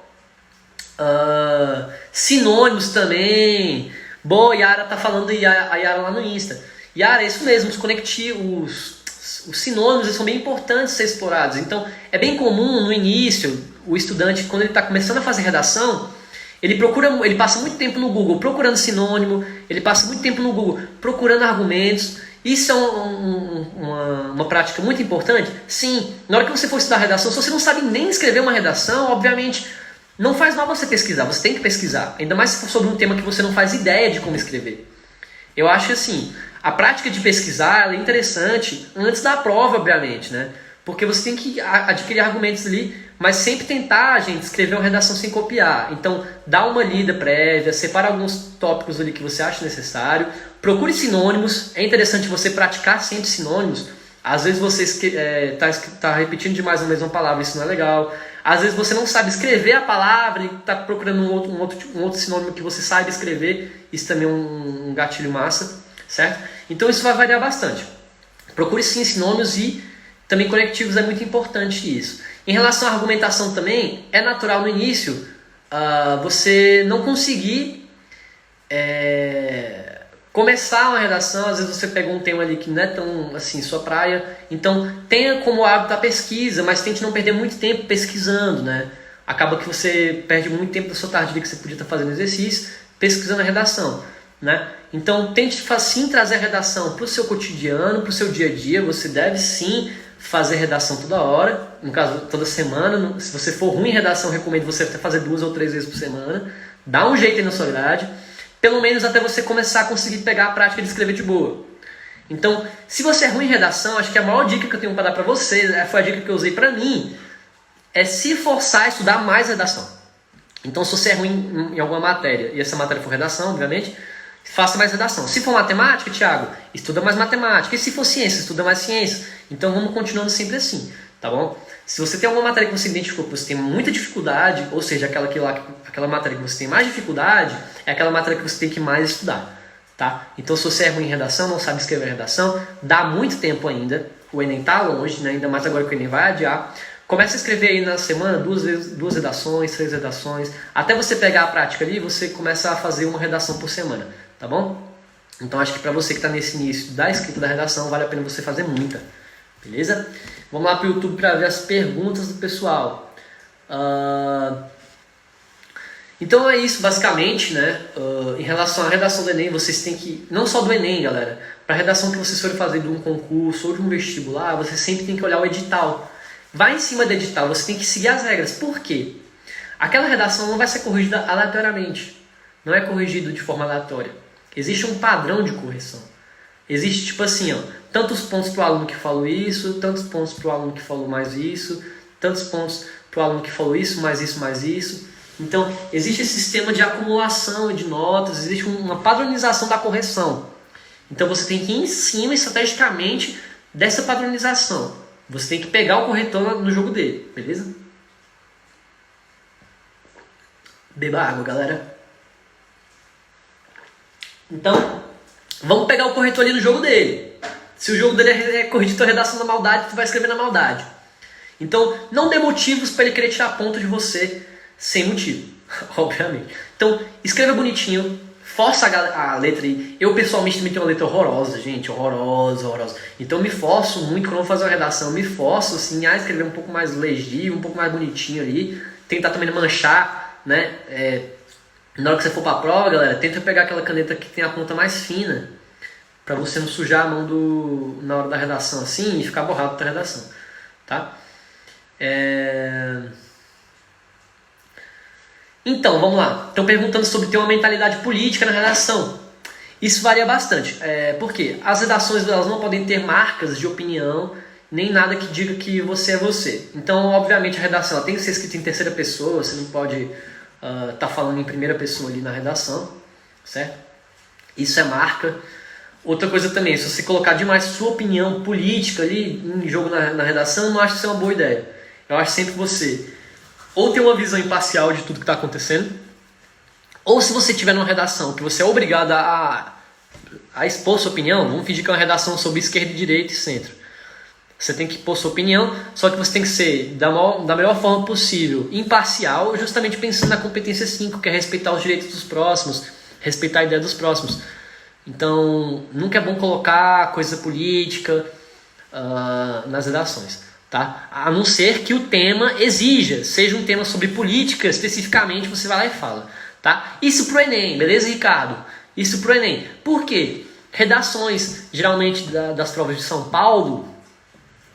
Sinônimos também. Boa, Yara tá falando, a Yara lá no Insta. Yara, é isso mesmo, os conectivos, os sinônimos eles são bem importantes ser explorados. Então, é bem comum no início, o estudante, quando ele está começando a fazer redação, ele passa muito tempo no Google procurando sinônimo, ele passa muito tempo no Google procurando argumentos. Isso é uma prática muito importante? Sim. Na hora que você for estudar redação, se você não sabe nem escrever uma redação, obviamente, não faz mal você pesquisar, você tem que pesquisar. Ainda mais se for sobre um tema que você não faz ideia de como escrever. Eu acho que assim, a prática de pesquisar ela é interessante antes da prova, obviamente, né? Porque você tem que adquirir argumentos ali, mas sempre tentar, gente, escrever uma redação sem copiar. Então, dá uma lida prévia, separa alguns tópicos ali que você acha necessário, procure sinônimos, é interessante você praticar sempre sinônimos. Às vezes você está repetindo demais a mesma palavra, isso não é legal. Às vezes você não sabe escrever a palavra e está procurando um outro sinônimo que você saiba escrever, isso também é um gatilho massa, certo? Então isso vai variar bastante. Procure sim sinônimos e também conectivos, é muito importante isso. Em relação à argumentação também, é natural no início você não conseguir começar uma redação. Às vezes você pegou um tema ali que não é tão assim sua praia, então tenha como hábito a pesquisa, mas tente não perder muito tempo pesquisando, né? Acaba que você perde muito tempo da sua tarde ali que você podia estar fazendo exercício, pesquisando a redação, né? Então tente sim trazer a redação para o seu cotidiano, para o seu dia a dia. Você deve sim fazer redação toda hora, no caso toda semana. Se você for ruim em redação, eu recomendo você até fazer 2 ou 3 vezes por semana. Dá um jeito aí na sua grade, pelo menos até você começar a conseguir pegar a prática de escrever de boa. Então, se você é ruim em redação, acho que a maior dica que eu tenho para dar para vocês, foi a dica que eu usei para mim, é se forçar a estudar mais redação. Então, se você é ruim em alguma matéria, e essa matéria for redação, obviamente, faça mais redação. Se for matemática, Thiago, estuda mais matemática. E se for ciência, estuda mais ciência. Então vamos continuando sempre assim, tá bom? Se você tem alguma matéria que você identificou que você tem muita dificuldade, ou seja, aquela matéria que você tem mais dificuldade, é aquela matéria que você tem que mais estudar, tá? Então se você é ruim em redação, não sabe escrever redação, dá muito tempo ainda, o Enem tá longe, né? Ainda mais agora que o Enem vai adiar. Começa a escrever aí na semana duas redações, 3 redações. Até você pegar a prática ali, você começa a fazer uma redação por semana, tá bom? Então acho que para você que está nesse início da escrita da redação, vale a pena você fazer muita, beleza? Vamos lá para o YouTube para ver as perguntas do pessoal. Então é isso basicamente, né? Em relação à redação do Enem, vocês têm que, não só do Enem, galera, para a redação que vocês forem fazer de um concurso ou de um vestibular, você sempre tem que olhar o edital. Vai em cima do edital, você tem que seguir as regras. Por quê? Aquela redação não vai ser corrigida aleatoriamente. Não é corrigido de forma aleatória. Existe um padrão de correção. Existe tipo assim, ó, tantos pontos para o aluno que falou isso, tantos pontos para o aluno que falou mais isso, tantos pontos para o aluno que falou isso, mais isso, mais isso. Então, existe esse sistema de acumulação de notas, existe uma padronização da correção. Então, você tem que ir em cima estrategicamente dessa padronização. Você tem que pegar o corretor no jogo dele, beleza? Beba água, galera. Então, vamos pegar o corretor ali no jogo dele. Se o jogo dele é corrigir tua redação da maldade, tu vai escrever na maldade. Então, não dê motivos para ele querer tirar ponto de você sem motivo, obviamente. Então, escreva bonitinho, força a letra aí. Eu, pessoalmente, também tenho uma letra horrorosa, gente, horrorosa. Então, me forço muito quando eu vou fazer uma redação, me forço, assim, a escrever um pouco mais legível, um pouco mais bonitinho ali. Tentar também não manchar, né? Na hora que você for pra prova, galera, tenta pegar aquela caneta que tem a ponta mais fina, pra você não sujar a mão na hora da redação, assim, e ficar borrado da redação, tá? Então, vamos lá. Estão perguntando sobre ter uma mentalidade política na redação. Isso varia bastante. Por quê? As redações elas não podem ter marcas de opinião, nem nada que diga que você é você. Então, obviamente, a redação ela tem que ser escrita em terceira pessoa, você não pode tá falando em primeira pessoa ali na redação, certo? Isso é marca. Outra coisa também, se você colocar demais sua opinião política ali em jogo na redação, eu não acho que isso é uma boa ideia. Eu acho sempre que você ou ter uma visão imparcial de tudo que está acontecendo, ou se você tiver numa redação que você é obrigado a expor sua opinião, vamos fingir que é uma redação sobre esquerda, direita e centro. Você tem que pôr sua opinião, só que você tem que ser da melhor forma possível, imparcial, justamente pensando na competência 5, que é respeitar os direitos dos próximos, respeitar a ideia dos próximos. Então, nunca é bom colocar coisa política nas redações, tá? A não ser que o tema exija, seja um tema sobre política, especificamente, você vai lá e fala, tá? Isso pro Enem, beleza, Ricardo? Isso pro Enem. Por quê? Redações, geralmente das provas de São Paulo,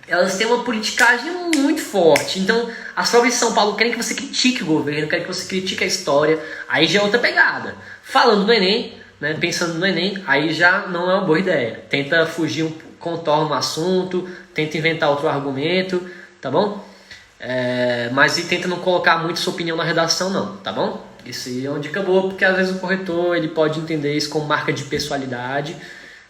elas têm uma politicagem muito forte. Então, as provas de São Paulo querem que você critique o governo, querem que você critique a história. Aí já é outra pegada. Falando no Enem, né, pensando no Enem, aí já não é uma boa ideia. Tenta fugir, contorna o assunto, tenta inventar outro argumento, tá bom? Mas tenta não colocar muito sua opinião na redação, não, tá bom? Isso aí é uma dica boa, porque às vezes o corretor ele pode entender isso como marca de pessoalidade,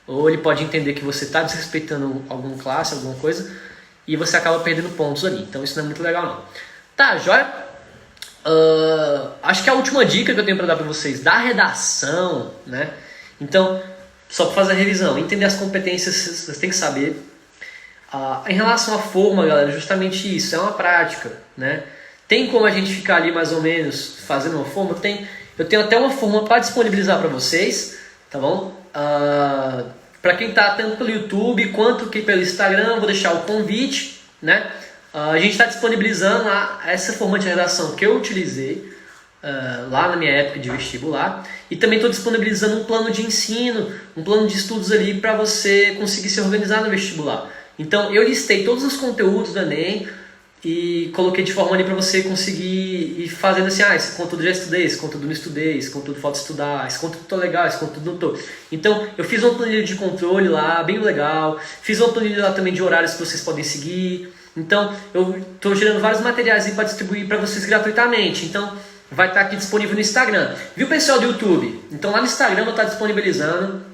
ou ele pode entender que você está desrespeitando alguma classe, alguma coisa, e você acaba perdendo pontos ali. Então isso não é muito legal, não. Tá, joia? Acho que a última dica que eu tenho para dar para vocês da redação, né? Então, só para fazer a revisão, entender as competências, vocês têm que saber. Em relação à forma, galera, justamente isso, é uma prática, né? Tem como a gente ficar ali mais ou menos fazendo uma forma? Tem. Eu tenho até uma forma para disponibilizar para vocês, tá bom? Para quem está tanto pelo YouTube quanto que pelo Instagram, vou deixar o convite, né? A gente está disponibilizando essa forma de redação que eu utilizei lá na minha época de vestibular, e também estou disponibilizando um plano de ensino, um plano de estudos ali para você conseguir se organizar no vestibular. Então eu listei todos os conteúdos do Enem e coloquei de forma ali para você conseguir ir fazendo assim, esse conteúdo já estudei, esse conteúdo não estudei, esse conteúdo falta estudar, esse conteúdo tá legal, esse conteúdo não tô. Então eu fiz uma planilha de controle lá, bem legal, fiz uma planilha lá também de horários que vocês podem seguir. Então eu estou gerando vários materiais aí para distribuir para vocês gratuitamente. Então vai estar aqui disponível no Instagram. Viu, pessoal do YouTube? Então lá no Instagram eu vou estar disponibilizando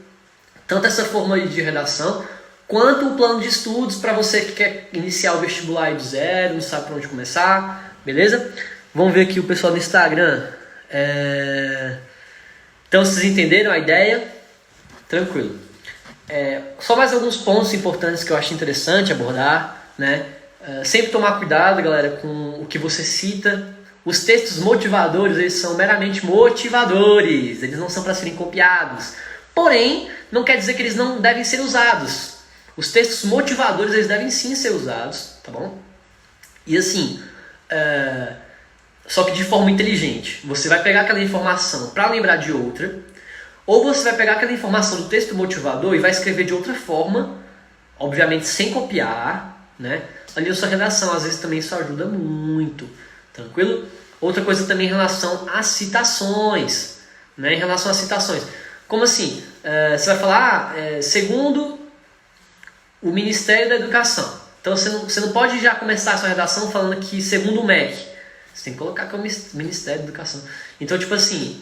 tanto essa forma de redação quanto o plano de estudos para você que quer iniciar o vestibular aí do zero, não sabe por onde começar, beleza? Vamos ver aqui o pessoal do Instagram. Então vocês entenderam a ideia? Tranquilo. Só mais alguns pontos importantes que eu acho interessante abordar, né? Sempre tomar cuidado, galera, com o que você cita. Os textos motivadores, eles são meramente motivadores, eles não são para serem copiados. Porém, não quer dizer que eles não devem ser usados. Os textos motivadores, eles devem sim ser usados, tá bom? E assim, só que de forma inteligente. Você vai pegar aquela informação para lembrar de outra, ou você vai pegar aquela informação do texto motivador e vai escrever de outra forma, obviamente sem copiar, né? Ali na sua redação, às vezes também isso ajuda muito, tranquilo? Outra coisa também em relação às citações, né? Em relação às citações. Como assim? Você vai falar, segundo o Ministério da Educação. Então você não pode já começar a sua redação falando que segundo o MEC. Você tem que colocar que é o Ministério da Educação. Então, tipo assim,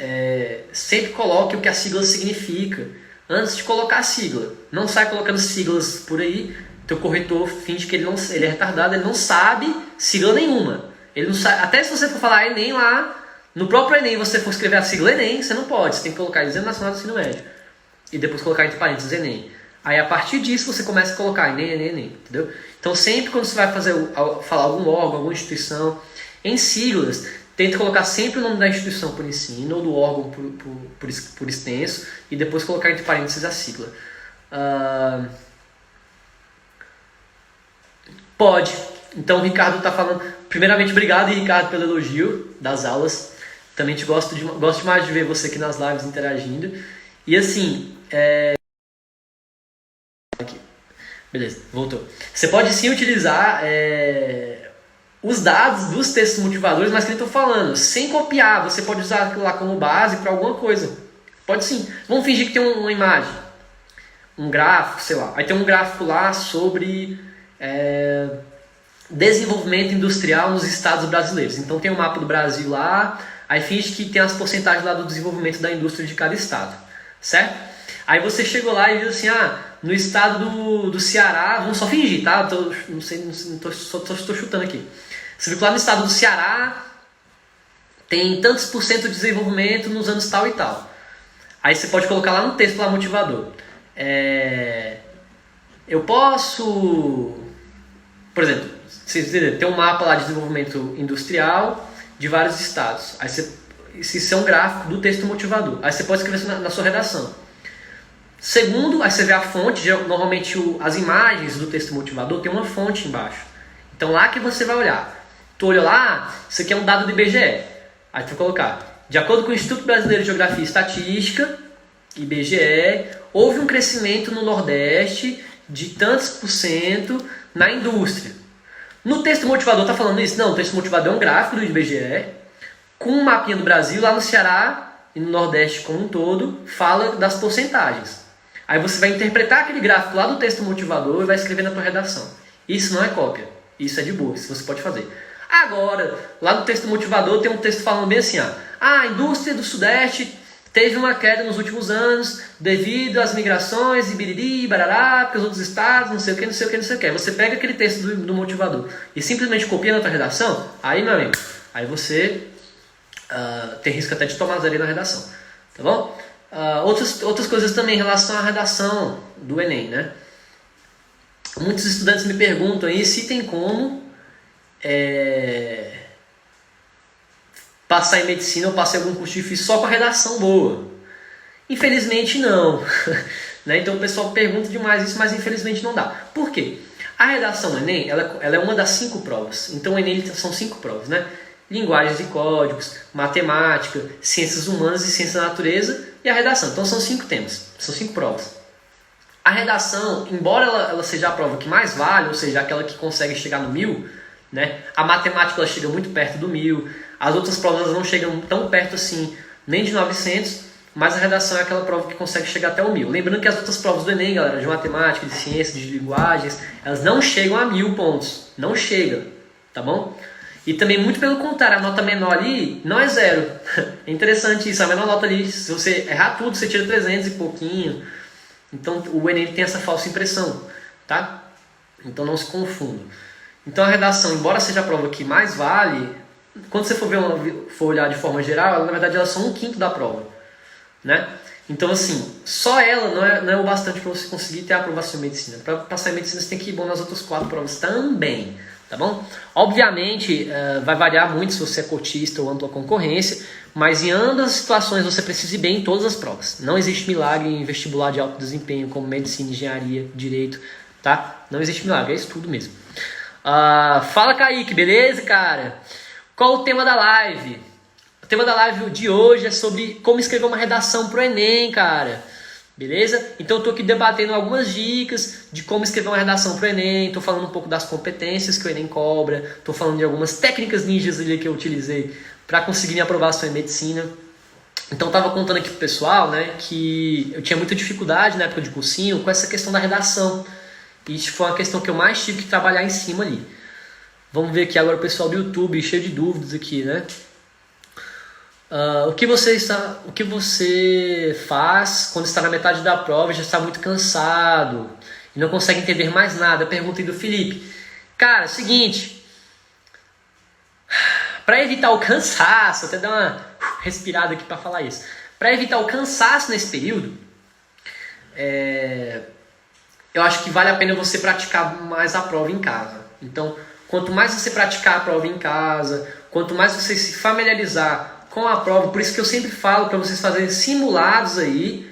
sempre coloque o que a sigla significa antes de colocar a sigla. Não sai colocando siglas por aí. Teu corretor finge que ele é retardado, ele não sabe sigla nenhuma. Ele não sabe, até se você for falar Enem lá, no próprio Enem você for escrever a sigla Enem, você não pode. Você tem que colocar Exame Nacional do Ensino Médio. E depois colocar entre parênteses Enem. Aí a partir disso você começa a colocar Enem, entendeu? Então sempre quando você vai falar algum órgão, alguma instituição, em siglas, tenta colocar sempre o nome da instituição por ensino ou do órgão por extenso e depois colocar entre parênteses a sigla. Pode. Então o Ricardo está falando... Primeiramente, obrigado, Ricardo, pelo elogio das aulas. Também gosto demais de ver você aqui nas lives interagindo. E assim... Aqui. Beleza, voltou. Você pode sim utilizar... os dados dos textos motivadores, mas que eu estou falando, sem copiar, você pode usar aquilo lá como base para alguma coisa. Pode sim. Vamos fingir que tem uma imagem, um gráfico, sei lá. Aí tem um gráfico lá sobre desenvolvimento industrial nos estados brasileiros. Então tem um mapa do Brasil lá, aí finge que tem as porcentagens lá do desenvolvimento da indústria de cada estado, certo? Aí você chegou lá e diz assim, no estado do Ceará, vamos só fingir, tá? Só estou chutando aqui. Você viu que lá no estado do Ceará tem tantos por cento de desenvolvimento nos anos tal e tal. Aí você pode colocar lá no texto lá motivador. Eu posso... Por exemplo, tem um mapa lá de desenvolvimento industrial de vários estados. Aí isso é um gráfico do texto motivador. Aí você pode escrever isso na sua redação. Segundo, aí você vê a fonte, normalmente as imagens do texto motivador tem uma fonte embaixo. Então lá que você vai olhar. Tu olha lá, isso aqui é um dado do IBGE. Aí tu vai colocar, de acordo com o Instituto Brasileiro de Geografia e Estatística, IBGE, houve um crescimento no Nordeste de tantos por cento na indústria. No texto motivador tá falando isso? Não, o texto motivador é um gráfico do IBGE, com um mapinha do Brasil, lá no Ceará e no Nordeste como um todo, fala das porcentagens. Aí você vai interpretar aquele gráfico lá do texto motivador e vai escrever na tua redação. Isso não é cópia, isso é de boa, isso você pode fazer. Agora, lá no texto motivador tem um texto falando bem assim, a indústria do Sudeste teve uma queda nos últimos anos devido às migrações e biriri, barará, porque os outros estados, não sei o que, não sei o que, não sei o que. Você pega aquele texto do motivador e simplesmente copia na tua redação, aí, meu amigo, aí você tem risco até de tomar zero na redação, tá bom? Outras coisas também em relação à redação do Enem, né? Muitos estudantes me perguntam aí se tem como passar em medicina ou passar em algum curso difícil só com a redação boa. Infelizmente não. Né? Então o pessoal pergunta demais isso, mas infelizmente não dá. Por quê? A redação do Enem ela é uma das 5 provas. Então o Enem são 5 provas, né? Linguagens e códigos, matemática, ciências humanas e ciência da natureza e a redação. Então são 5 temas, são 5 provas. A redação, embora ela seja a prova que mais vale, ou seja, aquela que consegue chegar no 1000, né? A matemática ela chega muito perto do 1000, as outras provas elas não chegam tão perto assim, nem de 900, mas a redação é aquela prova que consegue chegar até o 1000. Lembrando que as outras provas do Enem, galera, de matemática, de ciência, de linguagens, elas não chegam a 1000 pontos, não chega, tá bom? E também, muito pelo contrário, a nota menor ali não é 0. É interessante isso, a menor nota ali, se você errar tudo, você tira 300 e pouquinho. Então o Enem tem essa falsa impressão, tá? Então não se confunda. Então a redação, embora seja a prova que mais vale, quando você for olhar de forma geral, na verdade ela é só 1/5 da prova, né? Então assim, só ela não é o bastante para você conseguir ter a aprovação em medicina. Para passar em medicina você tem que ir bom nas outras 4 provas também, tá bom? Obviamente, vai variar muito se você é cotista ou ampla concorrência, mas em ambas as situações você precisa ir bem em todas as provas. Não existe milagre em vestibular de alto desempenho como medicina, engenharia, direito, tá? Não existe milagre, é estudo mesmo. Fala, Kaique, beleza, cara? Qual o tema da live? O tema da live de hoje é sobre como escrever uma redação pro Enem, cara. Beleza? Então eu tô aqui debatendo algumas dicas de como escrever uma redação pro Enem, tô falando um pouco das competências que o Enem cobra, tô falando de algumas técnicas ninjas ali que eu utilizei para conseguir minha aprovação em medicina. Então eu tava contando aqui pro pessoal, né, que eu tinha muita dificuldade na época de cursinho com essa questão da redação. E isso foi uma questão que eu mais tive que trabalhar em cima ali. Vamos ver aqui agora o pessoal do YouTube, cheio de dúvidas aqui, né? O que você faz quando está na metade da prova e já está muito cansado e não consegue entender mais nada? Pergunta aí do Felipe. Cara, seguinte, para evitar o cansaço, até dar uma respirada aqui para falar isso. Para evitar o cansaço nesse período, eu acho que vale a pena você praticar mais a prova em casa. Então, quanto mais você praticar a prova em casa, quanto mais você se familiarizar com a prova, por isso que eu sempre falo para vocês fazerem simulados aí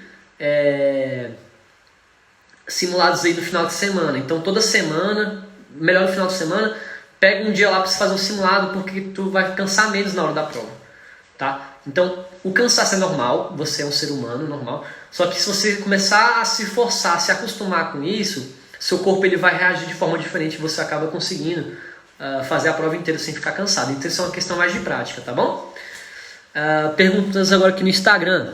no final de semana. Então toda semana, melhor no final de semana, pega um dia lá para você fazer um simulado, porque tu vai cansar menos na hora da prova, tá? Então o cansaço é normal, você é um ser humano normal, só que se você começar a se forçar, a se acostumar com isso, seu corpo ele vai reagir de forma diferente e você acaba conseguindo fazer a prova inteira sem ficar cansado. Então isso é uma questão mais de prática, tá bom? Perguntas agora aqui no Instagram.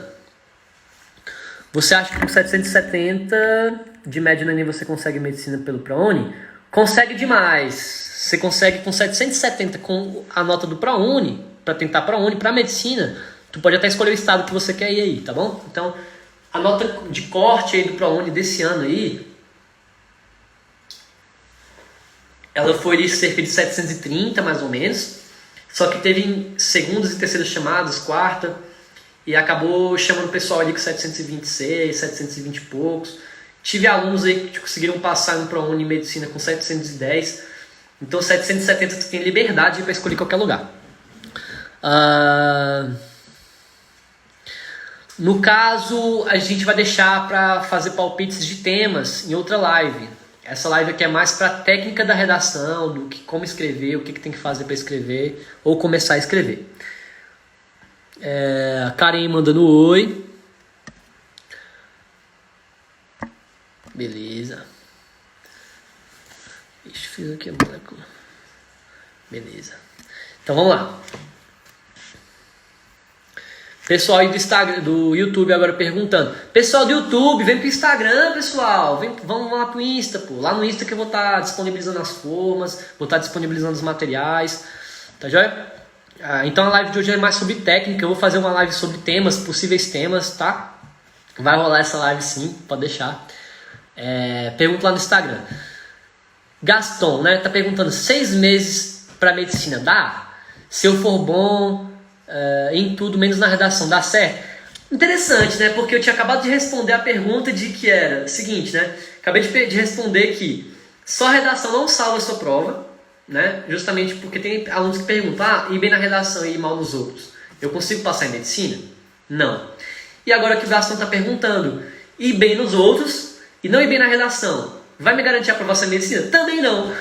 Você acha que com 770 de média no Enem você consegue medicina pelo ProUni? Consegue demais. Você consegue com 770 com a nota do ProUni, para tentar ProUni para medicina, tu pode até escolher o estado que você quer ir aí, tá bom? Então, a nota de corte aí do ProUni desse ano aí, ela foi de cerca de 730 mais ou menos. Só que teve segundas e terceiras chamadas, quarta, e acabou chamando o pessoal ali com 726, 720 e poucos. Tive alunos aí que conseguiram passar no ProUni Medicina com 710. Então 770 tu tem liberdade para escolher qualquer lugar. No caso, a gente vai deixar para fazer palpites de temas em outra live. Essa live aqui é mais para a técnica da redação, do que como escrever, o que tem que fazer para escrever, ou começar a escrever. A Karen mandando oi. Beleza. Ixi, fiz aqui a molécula. Beleza. Então vamos lá. Pessoal aí do Instagram, do YouTube agora perguntando. Pessoal do YouTube, vem pro Instagram, pessoal. Vamos lá pro Insta, pô. Lá no Insta que eu vou estar disponibilizando as formas, vou estar disponibilizando os materiais. Tá joia? Então a live de hoje é mais sobre técnica. Eu vou fazer uma live sobre temas, possíveis temas, tá? Vai rolar essa live sim, pode deixar. Pergunta lá no Instagram. Gaston, né? Tá perguntando, 6 meses pra medicina, dá? Se eu for bom... em tudo, menos na redação, dá certo? Interessante, né? Porque eu tinha acabado de responder a pergunta de que era o seguinte, né? Acabei de responder que só a redação não salva a sua prova, né? Justamente porque tem alunos que perguntam, ir bem na redação e ir mal nos outros, eu consigo passar em medicina? Não. E agora que o Gastão está perguntando, ir bem nos outros e não ir bem na redação, vai me garantir a aprovação em medicina? Também não.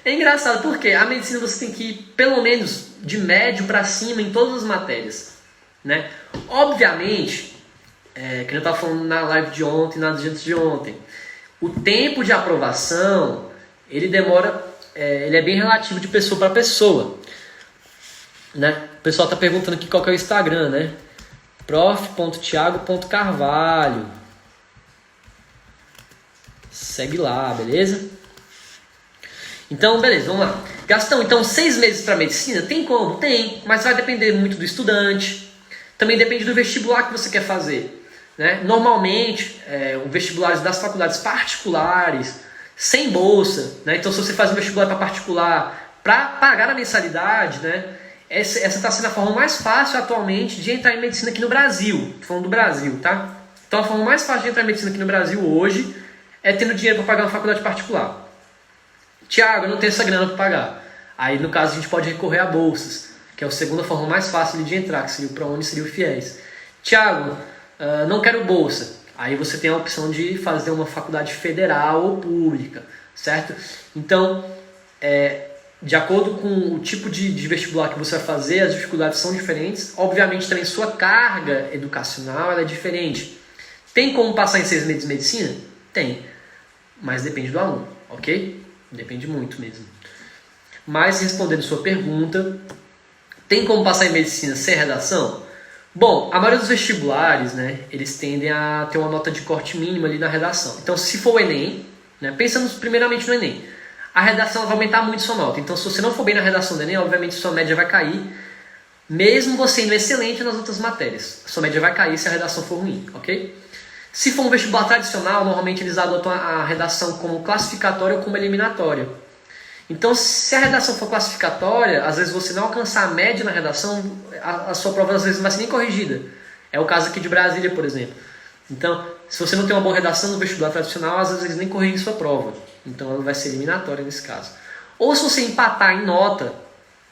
É engraçado porque a medicina você tem que ir pelo menos de médio para cima em todas as matérias, né? Obviamente, que eu estava falando na live de ontem, na de antes de ontem, o tempo de aprovação ele demora, ele é bem relativo de pessoa para pessoa, né? O pessoal está perguntando aqui qual que é o Instagram, né? prof.thiago.carvalho. Segue lá, beleza? Então, beleza, vamos lá. Gastão, então 6 meses para medicina? Tem como? Tem, mas vai depender muito do estudante. Também depende do vestibular que você quer fazer, né? Normalmente, os vestibulares das faculdades particulares, sem bolsa, né? Então se você faz um vestibular para particular, para pagar a mensalidade, né? Essa está sendo a forma mais fácil atualmente de entrar em medicina aqui no Brasil. Tô falando do Brasil, tá? Então a forma mais fácil de entrar em medicina aqui no Brasil hoje é tendo dinheiro para pagar uma faculdade particular. Tiago, eu não tenho essa grana para pagar. Aí, no caso, a gente pode recorrer a bolsas, que é a segunda forma mais fácil de entrar, que seria o ProUni, seria o FIES. Tiago, não quero bolsa. Aí você tem a opção de fazer uma faculdade federal ou pública, certo? Então, de acordo com o tipo de vestibular que você vai fazer, as dificuldades são diferentes. Obviamente, também sua carga educacional ela é diferente. Tem como passar em 6 meses de medicina? Tem, mas depende do aluno, ok? Depende muito mesmo. Mas, respondendo sua pergunta, tem como passar em medicina sem redação? Bom, a maioria dos vestibulares, né, eles tendem a ter uma nota de corte mínima ali na redação. Então, se for o Enem, né, pensando primeiramente no Enem, a redação vai aumentar muito sua nota. Então, se você não for bem na redação do Enem, obviamente sua média vai cair, mesmo você indo excelente nas outras matérias. Sua média vai cair se a redação for ruim, ok? Se for um vestibular tradicional, normalmente eles adotam a redação como classificatória ou como eliminatória. Então, se a redação for classificatória, às vezes você não alcançar a média na redação, a sua prova às vezes não vai ser nem corrigida. É o caso aqui de Brasília, por exemplo. Então, se você não tem uma boa redação no vestibular tradicional, às vezes eles nem corrigem sua prova. Então, ela vai ser eliminatória nesse caso. Ou se você empatar em nota,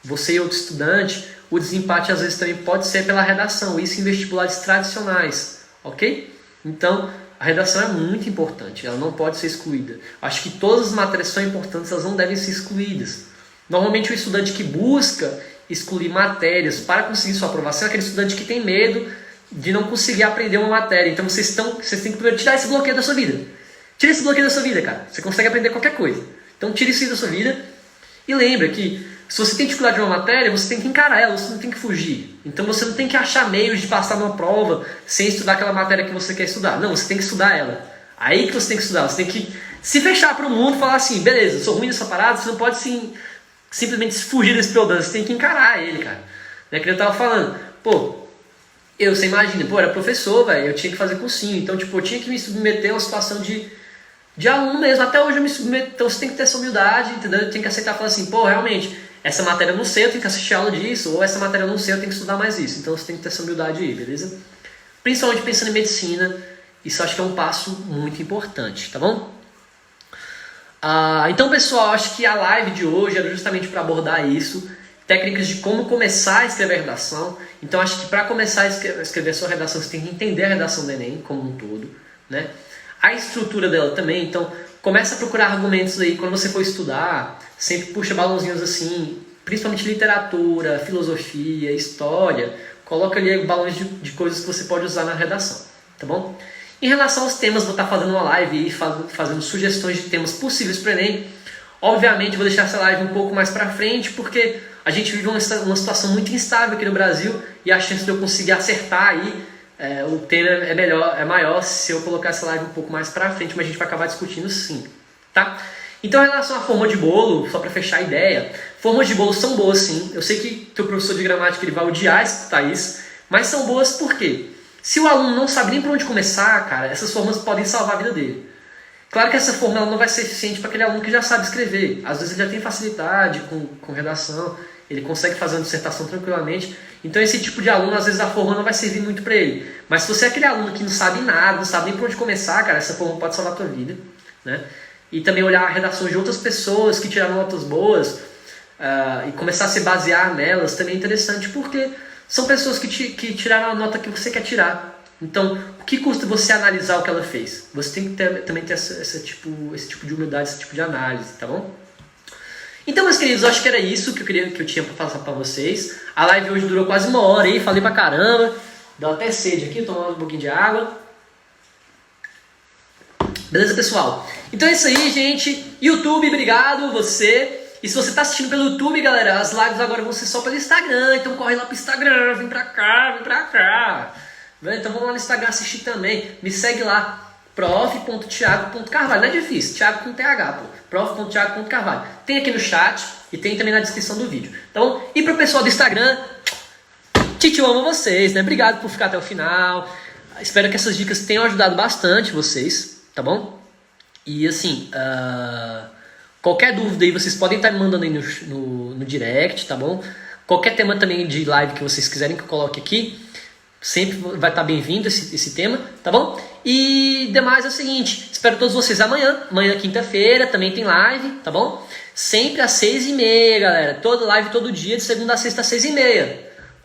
você e outro estudante, o desempate às vezes também pode ser pela redação. Isso em vestibulares tradicionais, ok? Então, a redação é muito importante, ela não pode ser excluída. Acho que todas as matérias são importantes, elas não devem ser excluídas. Normalmente o estudante que busca excluir matérias para conseguir sua aprovação é aquele estudante que tem medo de não conseguir aprender uma matéria. Então vocês têm que primeiro tirar esse bloqueio da sua vida. Tira esse bloqueio da sua vida, cara. Você consegue aprender qualquer coisa. Então tira isso da sua vida e lembra que se você tem dificuldade de uma matéria, você tem que encarar ela, você não tem que fugir. Então você não tem que achar meios de passar numa prova sem estudar aquela matéria que você quer estudar. Não, você tem que estudar ela. Aí que você tem que estudar. Você tem que se fechar para o mundo e falar assim, beleza, eu sou ruim nessa parada, você não pode simplesmente fugir desse problema, você tem que encarar ele, cara. Né, que eu tava falando, você imagina, era professor, velho, eu tinha que fazer cursinho, então eu tinha que me submeter a uma situação de aluno mesmo. Até hoje eu me submeto, então você tem que ter essa humildade, entendeu? Eu tenho que aceitar e falar assim, realmente, essa matéria eu não sei, eu tenho que assistir aula disso, ou essa matéria eu não sei, eu tenho que estudar mais isso. Então você tem que ter essa humildade aí, beleza? Principalmente pensando em medicina, isso acho que é um passo muito importante, tá bom? Então, pessoal, acho que a live de hoje era justamente para abordar isso, técnicas de como começar a escrever a redação. Então, acho que para começar a escrever a sua redação, você tem que entender a redação do Enem como um todo, né? A estrutura dela também, então começa a procurar argumentos aí, quando você for estudar, sempre puxa balãozinhos assim, principalmente literatura, filosofia, história, coloca ali balões de coisas que você pode usar na redação, tá bom? Em relação aos temas, vou estar fazendo uma live aí, fazendo sugestões de temas possíveis para o Enem. Obviamente vou deixar essa live um pouco mais para frente, porque a gente vive uma situação muito instável aqui no Brasil, e a chance de eu conseguir acertar aí o tema é maior se eu colocar essa live um pouco mais pra frente, mas a gente vai acabar discutindo sim, tá? Então, em relação à forma de bolo, só pra fechar a ideia, formas de bolo são boas sim. Eu sei que o professor de gramática ele vai odiar escutar isso, mas são boas por quê? Se o aluno não sabe nem por onde começar, cara, essas formas podem salvar a vida dele. Claro que essa forma ela não vai ser eficiente para aquele aluno que já sabe escrever. Às vezes ele já tem facilidade com redação, ele consegue fazer uma dissertação tranquilamente. Então esse tipo de aluno, às vezes a forma não vai servir muito para ele. Mas se você é aquele aluno que não sabe nada, não sabe nem por onde começar, cara, essa forma pode salvar a tua vida, né? E também olhar redações de outras pessoas que tiraram notas boas e começar a se basear nelas também é interessante, porque são pessoas que tiraram a nota que você quer tirar. Então, o que custa você analisar o que ela fez? Você tem que também ter esse tipo de humildade, esse tipo de análise, tá bom? Então, meus queridos, eu acho que era isso que eu tinha para passar para vocês. A live hoje durou quase 1 hora aí, falei pra caramba. Deu até sede aqui, tomar um pouquinho de água. Beleza, pessoal? Então é isso aí, gente. YouTube, obrigado você. E se você está assistindo pelo YouTube, galera, as lives agora vão ser só pelo Instagram. Então corre lá pro Instagram, vem pra cá, vem pra cá. Então vamos lá no Instagram assistir também. Me segue lá, prof.thiago.carvalho. Não é difícil, Thiago com TH, pô. prof.thiago.carvalho. Tem aqui no chat e tem também na descrição do vídeo. Tá bom? E pro pessoal do Instagram, eu amo vocês, né? Obrigado por ficar até o final. Espero que essas dicas tenham ajudado bastante vocês, tá bom? E assim, qualquer dúvida aí vocês podem estar me mandando aí no direct, tá bom? Qualquer tema também de live que vocês quiserem que eu coloque aqui, Sempre vai estar bem-vindo esse tema, tá bom? E demais é o seguinte, espero todos vocês amanhã, quinta-feira, também tem live, tá bom? Sempre às 6h30, galera, toda live todo dia, de segunda a sexta às 6h30.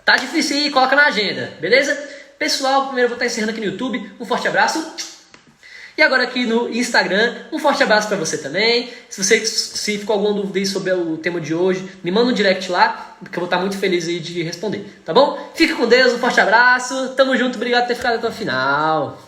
Tá difícil aí, coloca na agenda, beleza? Pessoal, primeiro eu vou estar encerrando aqui no YouTube, um forte abraço. E agora aqui no Instagram, um forte abraço para você também. Se ficou alguma dúvida aí sobre o tema de hoje, me manda um direct lá, que eu vou estar muito feliz aí de responder, tá bom? Fica com Deus, um forte abraço, tamo junto, obrigado por ter ficado até o final.